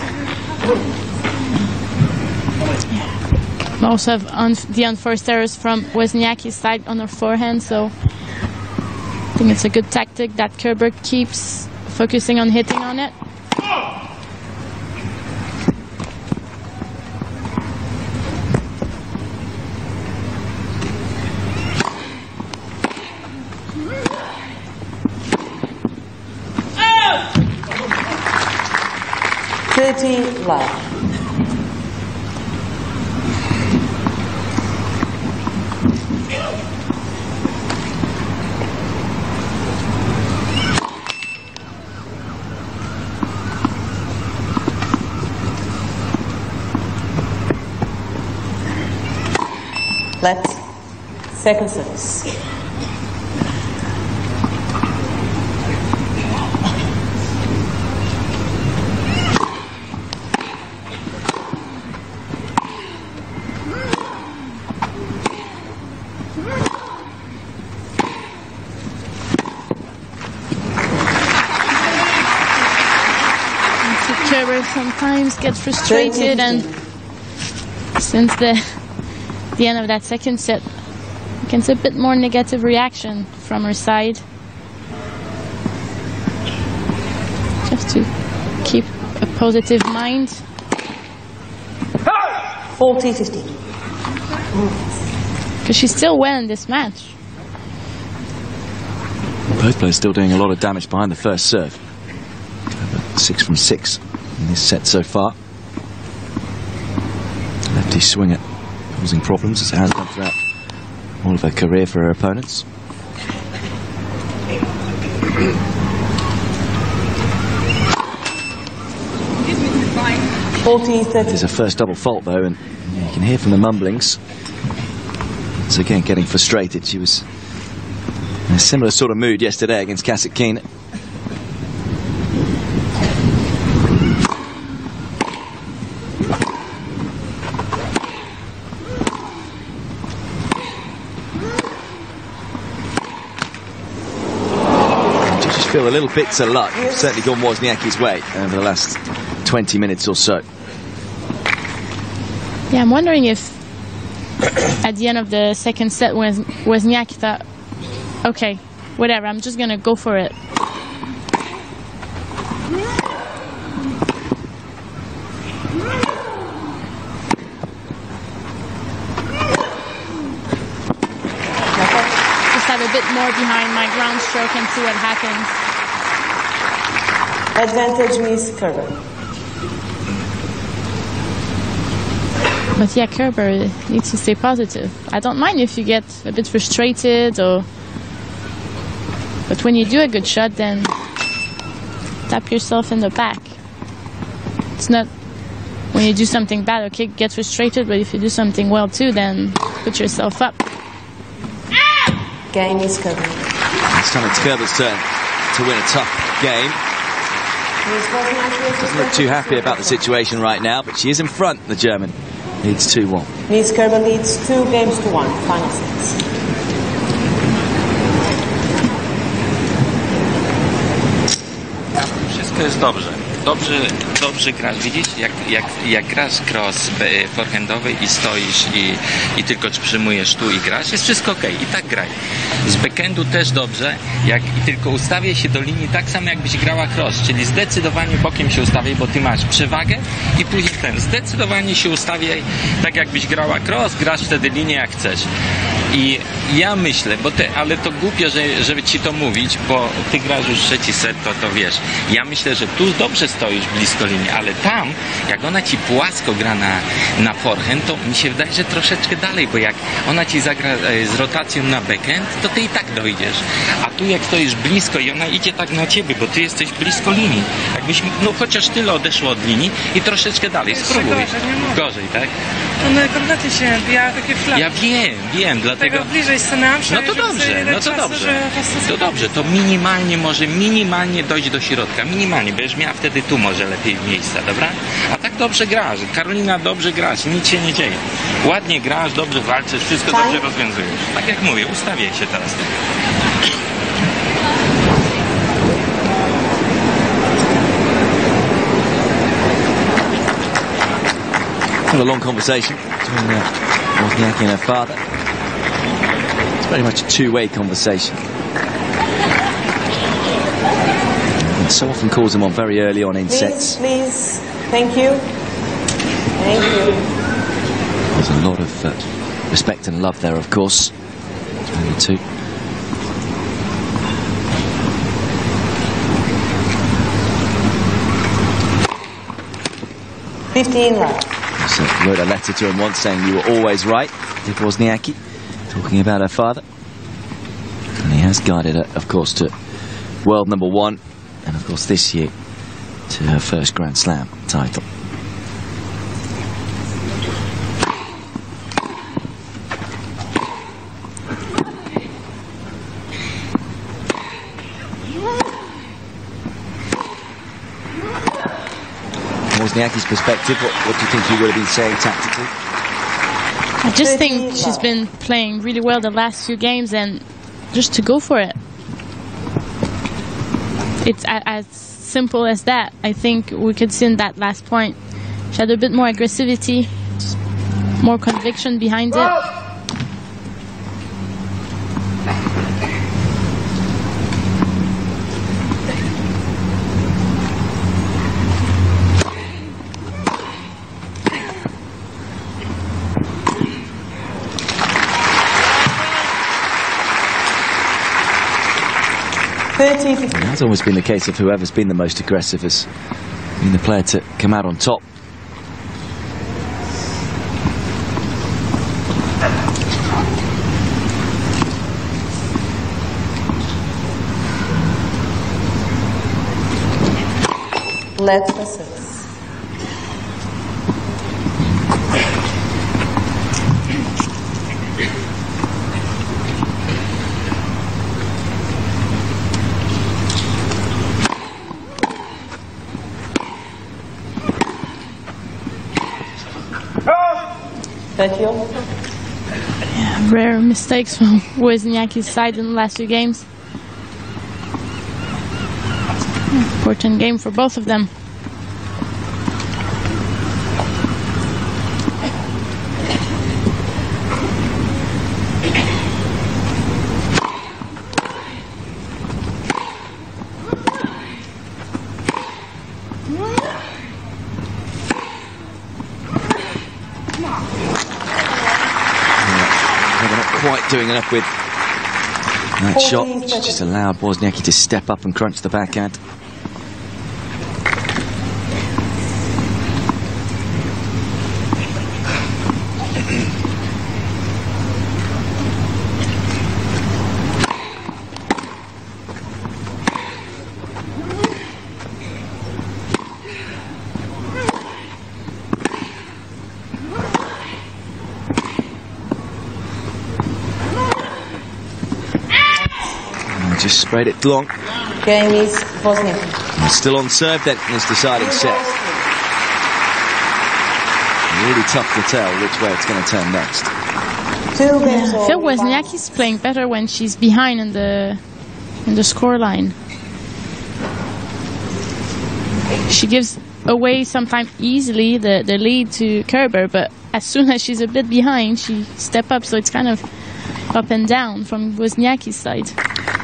Most of the unforced errors from WOZNIACKI's side on her forehand, so I think it's a good tactic that Kerber keeps focusing on hitting on it. $30 left. Let's second service. Kerber sometimes gets frustrated, and since the end of that second set, you can see a bit more negative reaction from her side. Just to keep a positive mind. 40-50. Because she's still well in this match. Both players still doing a lot of damage behind the first serve. 6 from 6 in this set so far. Lefty swinger causing problems, as it has done throughout all of her career for her opponents. It is a first double fault though, and you can hear from the mumblings. So again, getting frustrated. She was in a similar sort of mood yesterday against Kasatkina. Feel a little bits of luck. It's certainly gone WOZNIACKI's way over the last 20 minutes or so. Yeah, I'm wondering if at the end of the second set WOZNIACKI thought, okay, whatever, I'm just gonna go for it. Have a bit more behind my ground stroke and see what happens. Advantage Miss Kerber. But yeah, Kerber needs to stay positive. I don't mind if you get a bit frustrated, but when you do a good shot, then tap yourself in the back. It's not when you do something bad, okay, get frustrated, but if you do something well too, then put yourself up. Game is Kerber. This time it's Kerber's turn to win a tough game. Doesn't look too happy about the situation right now, but she is in front, the German. Leads 2-1. Miss Kerber leads 2 games to 1. Final sets. to jest dobrze. Dobrze grasz, widzisz? Jak grasz cross forehandowy i stoisz i tylko przyjmujesz tu i grasz, jest wszystko ok. I tak graj. Z backhandu też dobrze, i tylko ustawiaj się do linii tak samo jakbyś grała cross, czyli zdecydowanie bokiem się ustawiaj, bo ty masz przewagę i później zdecydowanie się ustawiaj tak jakbyś grała cross, grasz wtedy linię jak chcesz. I ja myślę, ale to głupio, żeby ci to mówić, bo ty grasz już trzeci set, to wiesz. Ja myślę, że tu dobrze stoisz blisko linii, ale tam, jak ona ci płasko gra na forehand, to mi się wydaje, że troszeczkę dalej, bo jak ona ci zagra z rotacją na backhand, to ty i tak dojdziesz. A tu jak stoisz blisko i ona idzie tak na ciebie, bo ty jesteś blisko linii. Jakbyś, chociaż tyle odeszło od linii i troszeczkę dalej. Spróbuj. Gorzej, tak? One kompletnie się bija takie flagi. Ja wiem, dlatego... bliżej stanęłam się. No to dobrze, to minimalnie dojść do środka, minimalnie, będziesz miała wtedy tu może lepiej miejsca, dobra? A tak dobrze grasz, Karolina, dobrze grasz, nic się nie dzieje. Ładnie grasz, dobrze walczysz, wszystko dobrze rozwiązujesz. Tak jak mówię, ustawiaj się teraz. Had a long conversation between WOZNIACKI and her father. It's very much a two-way conversation. And so often calls him on very early on in sets. Please, thank you. Thank you. There's a lot of respect and love there, of course, between the two. Right. So wrote a letter to him once saying you were always right, did WOZNIACKI, talking about her father. And he has guided her, of course, to world #1, and of course this year to her first Grand Slam title. WOZNIACKI's perspective, what do you think you would have been saying tactically? I just think she's been playing really well the last few games, and just to go for it. It's as simple as that. I think we could see in that last point. She had a bit more aggressivity, more conviction behind it. It's always been the case of whoever's been the most aggressive has been the player to come out on top. Let's listen. Yeah, rare mistakes from WOZNIACKI's side in the last few games. Important game for both of them. Quite doing enough with that shot. She just allowed WOZNIACKI to step up and crunch the backhand. Just sprayed it long. Game is WOZNIACKI. Still on serve then in this deciding set. Really tough to tell which way it's going to turn next. I feel WOZNIACKI's playing better when she's behind in the score line. she gives away sometimes easily the lead to Kerber, but as soon as she's a bit behind, she step up. So it's kind of up and down from Wozniacki's side.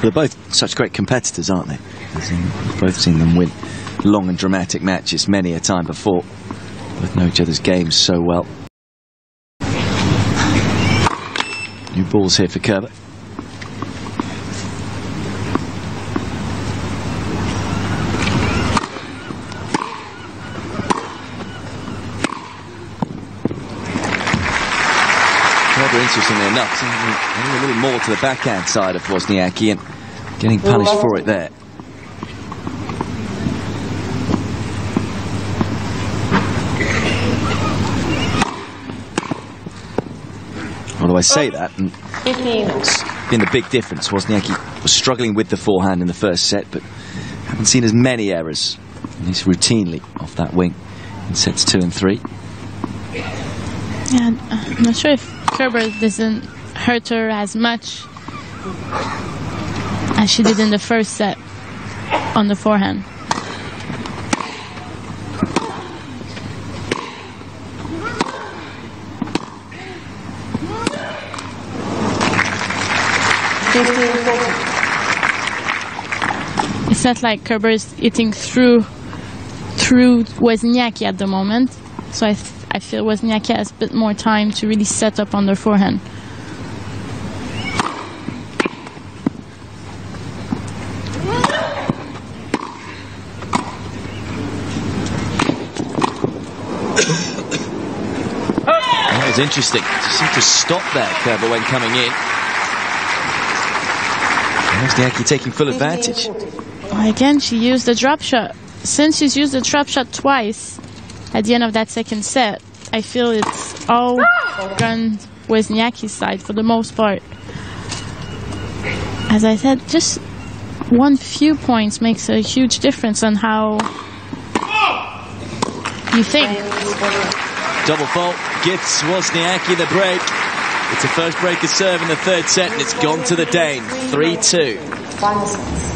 They're both such great competitors, aren't they? We've both seen them win long and dramatic matches many a time before. Both know each other's games so well. New balls here for Kerber. Kerber, interestingly enough, a little more to the backhand side of Wozniacki and getting punished for it there. Although I say that, and it's been the big difference. Wozniacki was struggling with the forehand in the first set, but haven't seen as many errors, at least routinely, off that wing in sets 2 and 3. Yeah, I'm not sure if Kerber doesn't hurt her as much as she did in the first set on the forehand. It's not like Kerber is hitting through Wozniacki at the moment, so I feel Wozniacki has a bit more time to really set up on their forehand. That was interesting. Just seemed to stop there, Kerber, when coming in. Wozniacki taking full advantage. Again, she used the drop shot. Since she's used the drop shot twice at the end of that second set, I feel it's all gone Wozniacki's side for the most part. As I said, just one few points makes a huge difference on how you think. Double fault gifts Wozniacki the break. It's a first breaker serve in the third set, and it's gone to the Dane. 3-2. Final sets.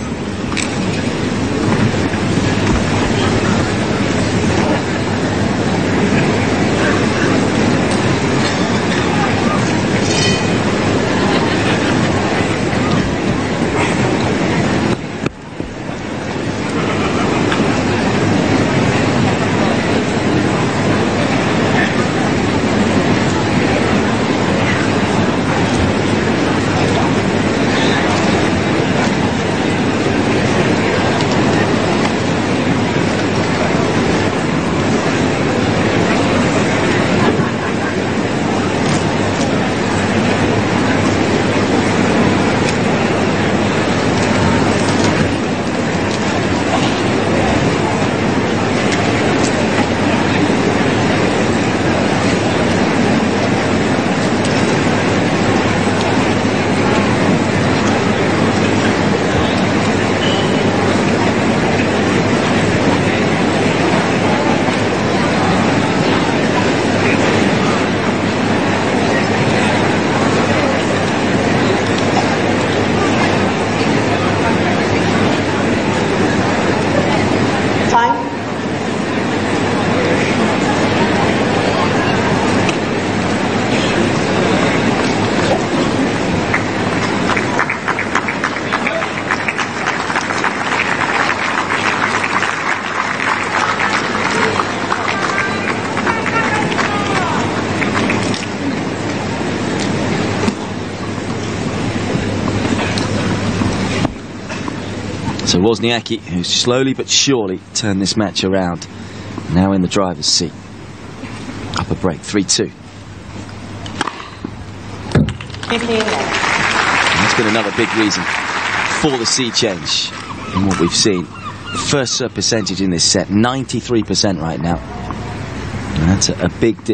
So Wozniacki, who slowly but surely turned this match around, now in the driver's seat. Up a break, 3-2. And that's been another big reason for the sea change in what we've seen. First serve percentage in this set, 93% right now. And that's a big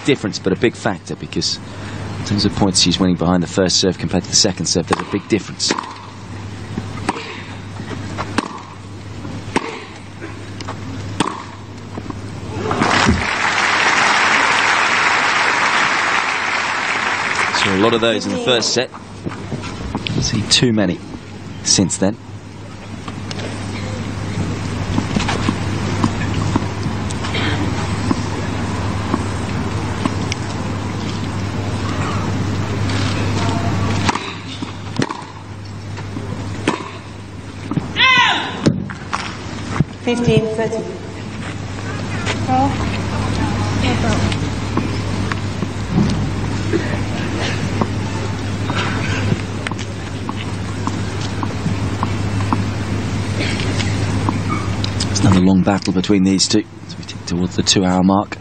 difference, but a big factor, because in terms of points she's winning behind the first serve compared to the second serve, there's a big difference. A lot of those in the first set. I've seen too many since then. 15-30. It's another long battle between these two as we tick towards the 2-hour mark.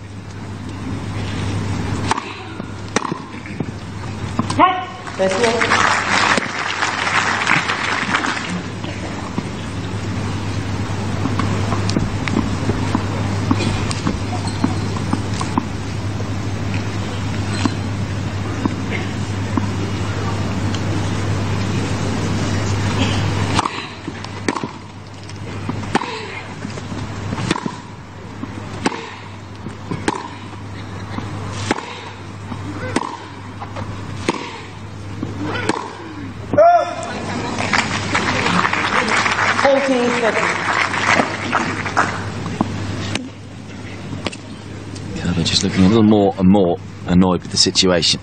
Kerber just looking a little more and more annoyed with the situation.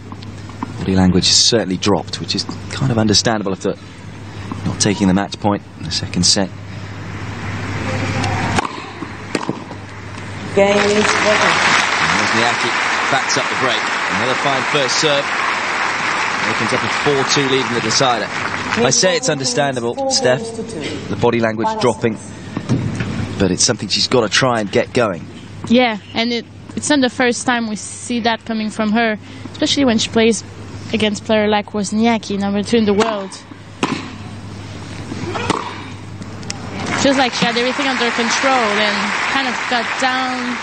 Body language has certainly dropped, which is kind of understandable if they're not taking the match point in the second set. Game is over. WOZNIACKI backs up the break. Another fine first serve. Opens up a 4-2 lead in the decider. I say it's understandable, Steph, the body language dropping, but it's something she's got to try and get going. Yeah, and it's not the first time we see that coming from her, especially when she plays against a player like WOZNIACKI, number 2 in the world. Feels like she had everything under control and kind of got down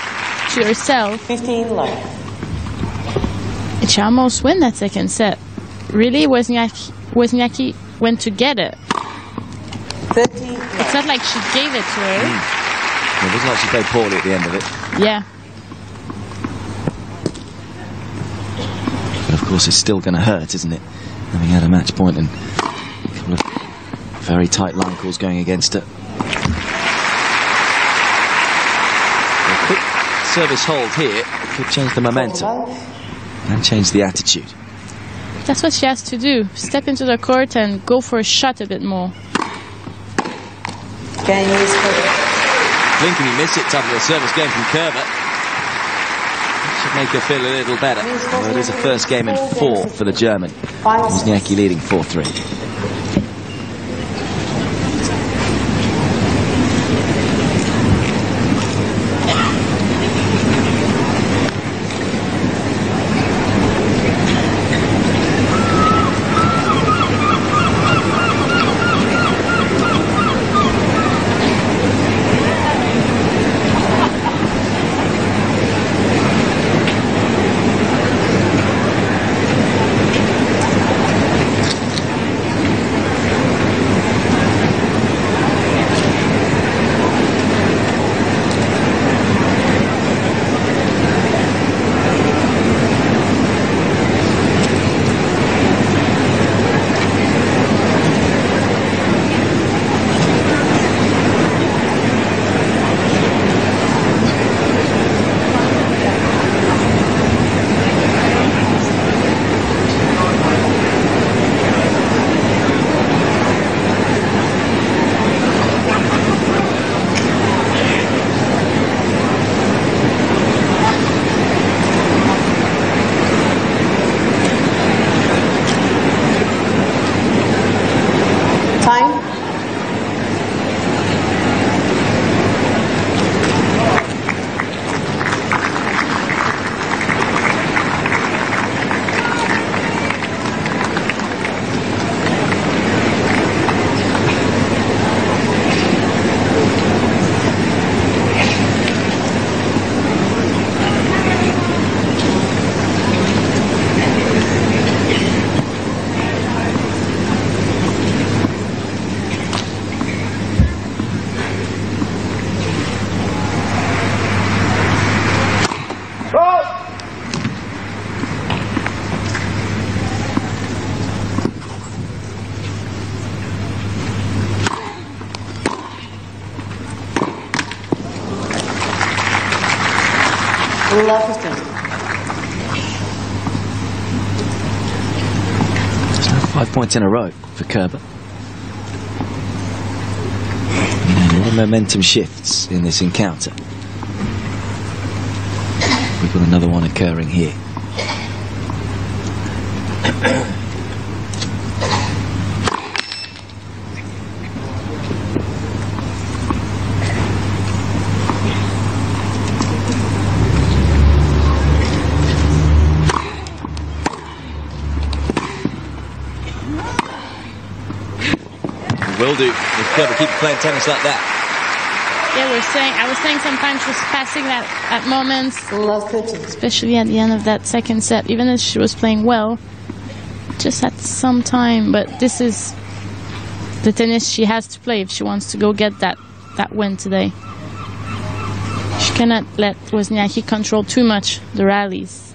to herself. 15 left. And she almost won that second set. Really, WOZNIACKI went to get it. 30 It's left. not like she gave it to her. It wasn't like she played poorly at the end of it. Yeah. But of course it's still going to hurt, isn't it? Having had a match point and a couple of very tight line calls going against her. A quick service hold here could change the momentum and change the attitude. That's what she has to do. Step into the court and go for a shot a bit more. Game is over. Blinking you miss it, top of the service game from Kerber. Should make her feel a little better. Although it is a first game in 4 for the German. WOZNIACKI leading 4-3. Love 15. It's now 5 points in a row for Kerber. A lot The momentum shifts in this encounter. We've got another one occurring here. Will do if Kerber keeps playing tennis like that. Yeah, I was saying sometimes she was passing that at moments, especially at the end of that second set, even if she was playing well, just at some time. But this is the tennis she has to play if she wants to go get that win today. She cannot let Wozniacki control too much the rallies.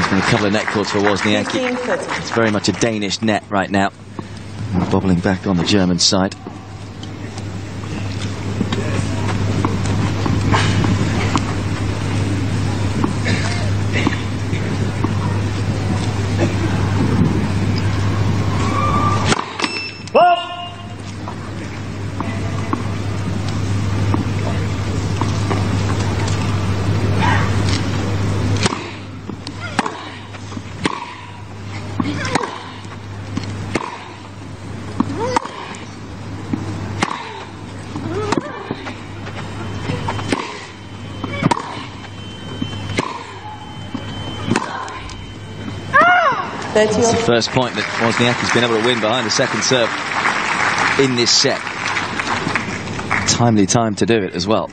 A couple of net courts for Wozniacki. It's very much a Danish net right now. Bobbling back on the German side. It's the first point that Wozniacki's been able to win behind the second serve in this set. Timely time to do it as well.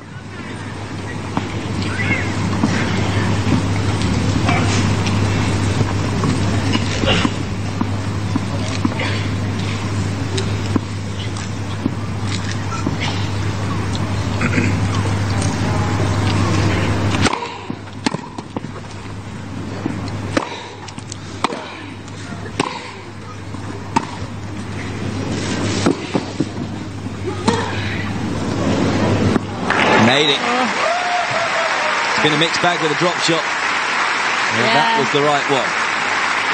Made it. It's been a mixed bag with a drop shot. Yeah. That was the right one.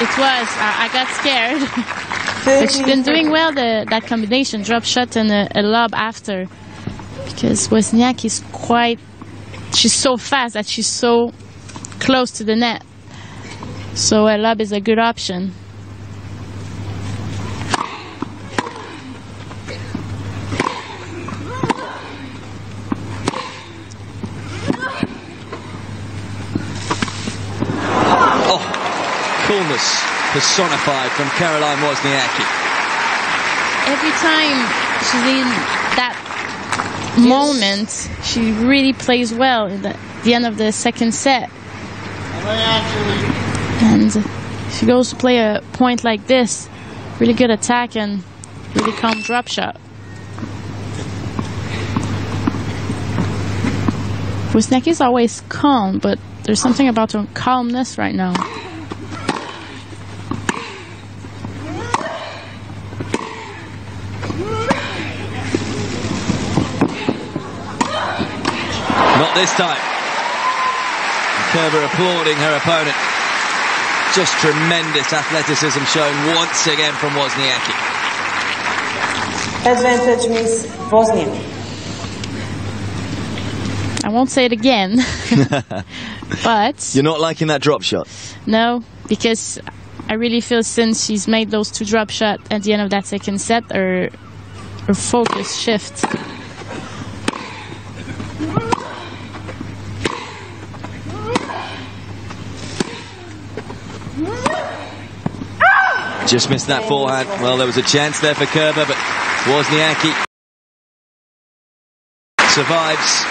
It was. I got scared. But she's been doing well, that combination, drop shot and a lob after. Because Wozniacki she's so fast that she's so close to the net. So a lob is a good option. Coolness personified from Caroline Wozniacki. Every time she's in that moment, she really plays well at the end of the second set. And she goes to play a point like this, really good attack and really calm drop shot. Wozniacki's always calm, but there's something about her calmness right now. Not this time. Kerber applauding her opponent. Just tremendous athleticism shown once again from Wozniacki. Advantage Miss Wozniacki. I won't say it again. But you're not liking that drop shot? No, because I really feel since she's made those two drop shots at the end of that second set, her focus shifts. Just missed that forehand. Well, there was a chance there for Kerber, but Wozniacki survives.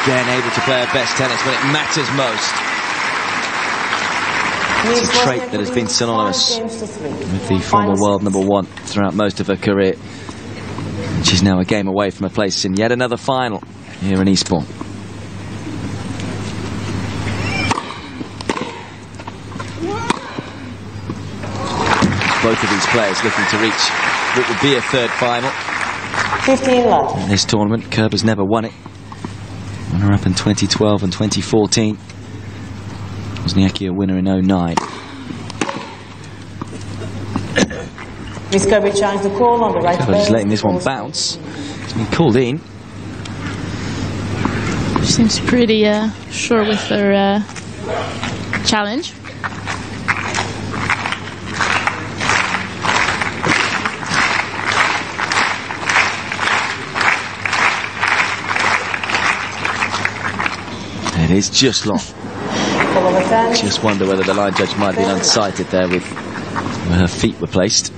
Again, able to play her best tennis when it matters most. It's a trait that has been synonymous with the former world #1 throughout most of her career. She's now a game away from a place in yet another final here in Eastbourne. Both of these players looking to reach what would be a third final. 15 love. In this tournament, Kerber's never won it. Runner-up in 2012 and 2014. Wozniacki a winner in 09. Miss Kerber challenged the call on the right. Kerber just letting this one bounce. It's been called in. She seems pretty sure with her challenge. It is just long. Just wonder whether the line judge might have been unsighted there with where her feet were placed.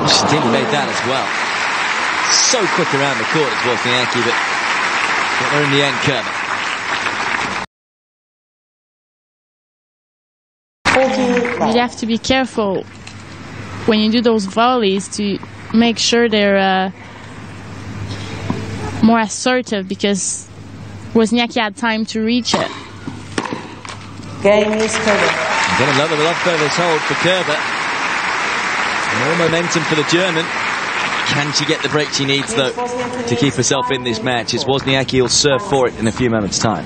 She nearly made that as well. So quick around the court as Wozniacki, but got her in the end, Kerber. You have to be careful when you do those volleys to make sure they're more assertive, because Wozniacki had time to reach it. Game is Kerber. Get another love service hold for Kerber. More momentum for the German. Can she get the break she needs, though, to keep herself in this match? It's Wozniacki who'll serve for it in a few moments' time.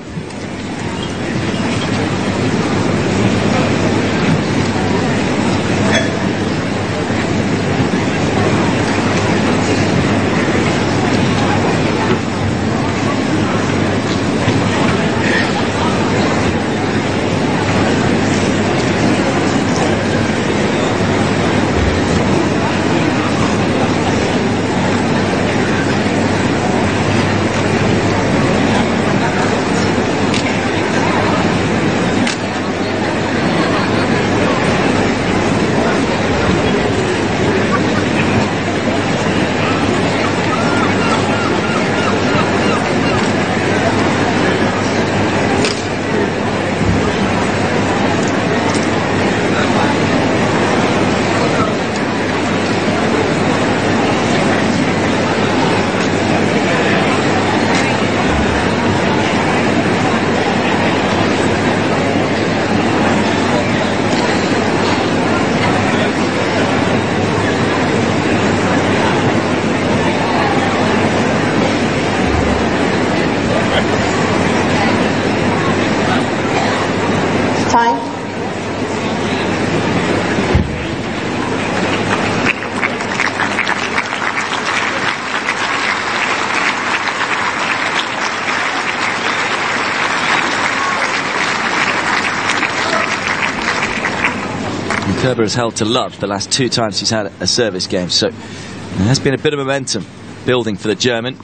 Kerber has held to love the last two times he's had a service game, so there has been a bit of momentum building for the German.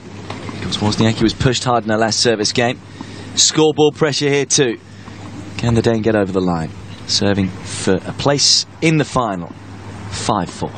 Because Wozniacki was pushed hard in her last service game. Scoreboard pressure here too. Can the Dane get over the line? Serving for a place in the final. 5-4.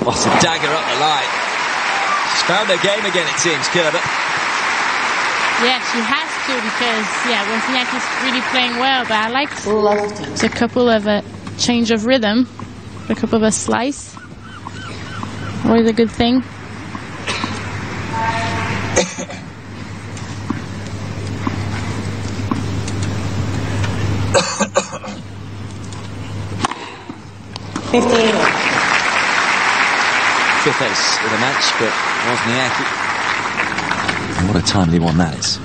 What a dagger up the line. She's found her game again, it seems, Kerber. Yeah, she has to, because, yeah, Wozniacki's really playing well, but I liked a couple of change of rhythm, a couple of a slice. Always a good thing. Fifth ace of the match for Wozniacki. And what a timely one that is.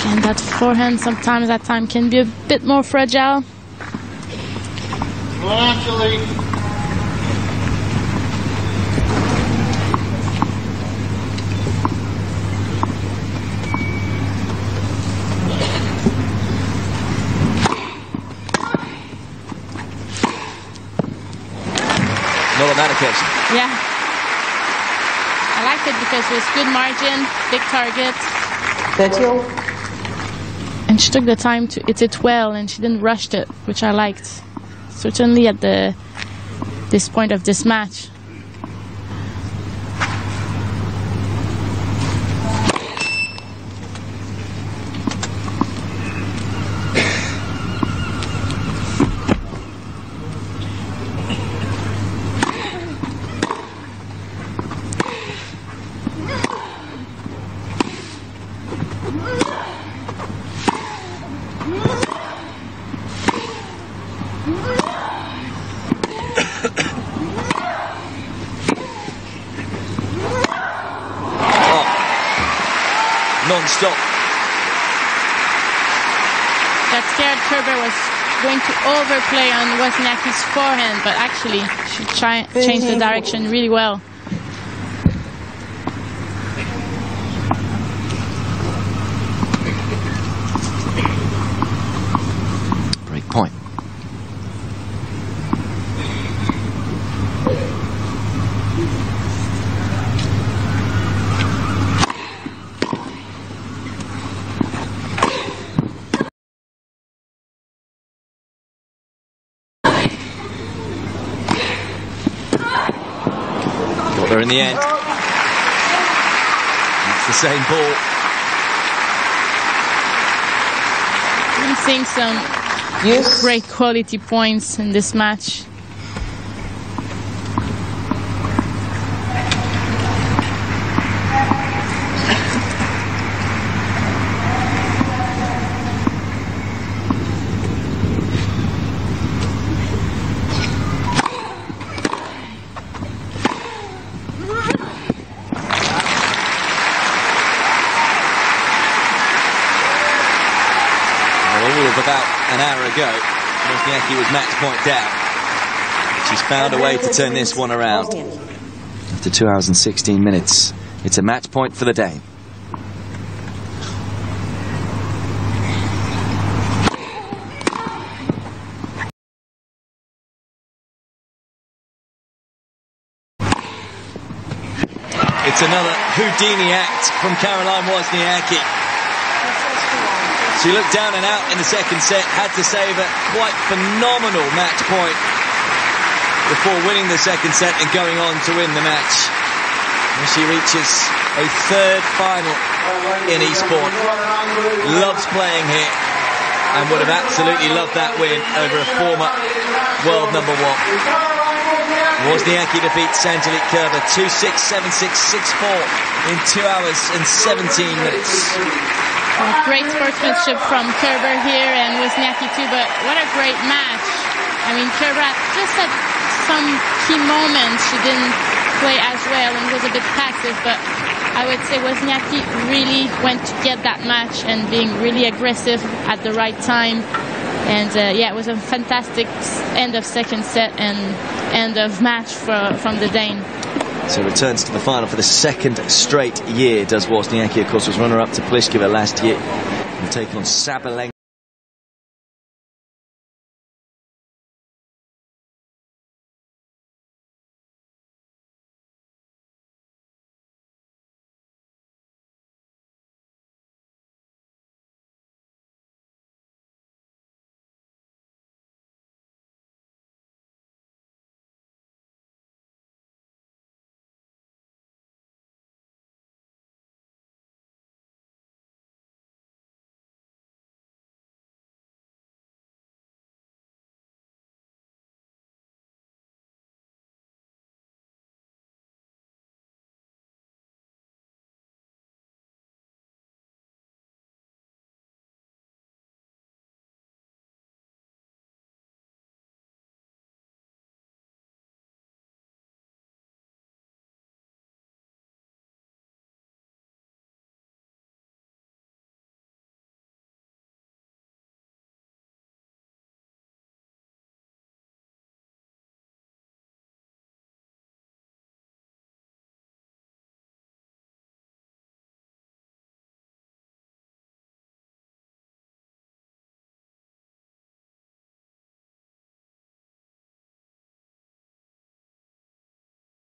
And that forehand sometimes at time can be a bit more fragile. Not on that occasion. Yeah. I liked it because it was good margin, big target. 30. And she took the time to hit it well, and she didn't rush it, which I liked. Certainly at this point of this match. Non-stop. Got scared Kerber was going to overplay on Wozniacki's forehand, but actually she changed the direction really well. Break point. In the end, it's the same ball. I'm seeing some great quality points in this match. About an hour ago, Wozniacki was match point down. She's found a way to turn this one around. After 2 hours and 16 minutes, it's a match point for the Dane. It's another Houdini act from Caroline Wozniacki. She looked down and out in the second set, had to save a quite phenomenal match point before winning the second set and going on to win the match. And she reaches a third final in Eastbourne. Loves playing here and would have absolutely loved that win over a former world #1. Wozniacki defeats Angelique Kerber 2-6, 7-6, 6-4 in 2 hours and 17 minutes. Great sportsmanship from Kerber here and Wozniacki too, but what a great match. I mean, Kerber just at some key moments she didn't play as well and was a bit passive, but I would say Wozniacki really went to get that match and being really aggressive at the right time. And yeah, it was a fantastic end of second set and end of match from the Dane. So returns to the final for the second straight year, does Wozniacki. Of course, was runner-up to Pliskova last year and taken on Sabalenka.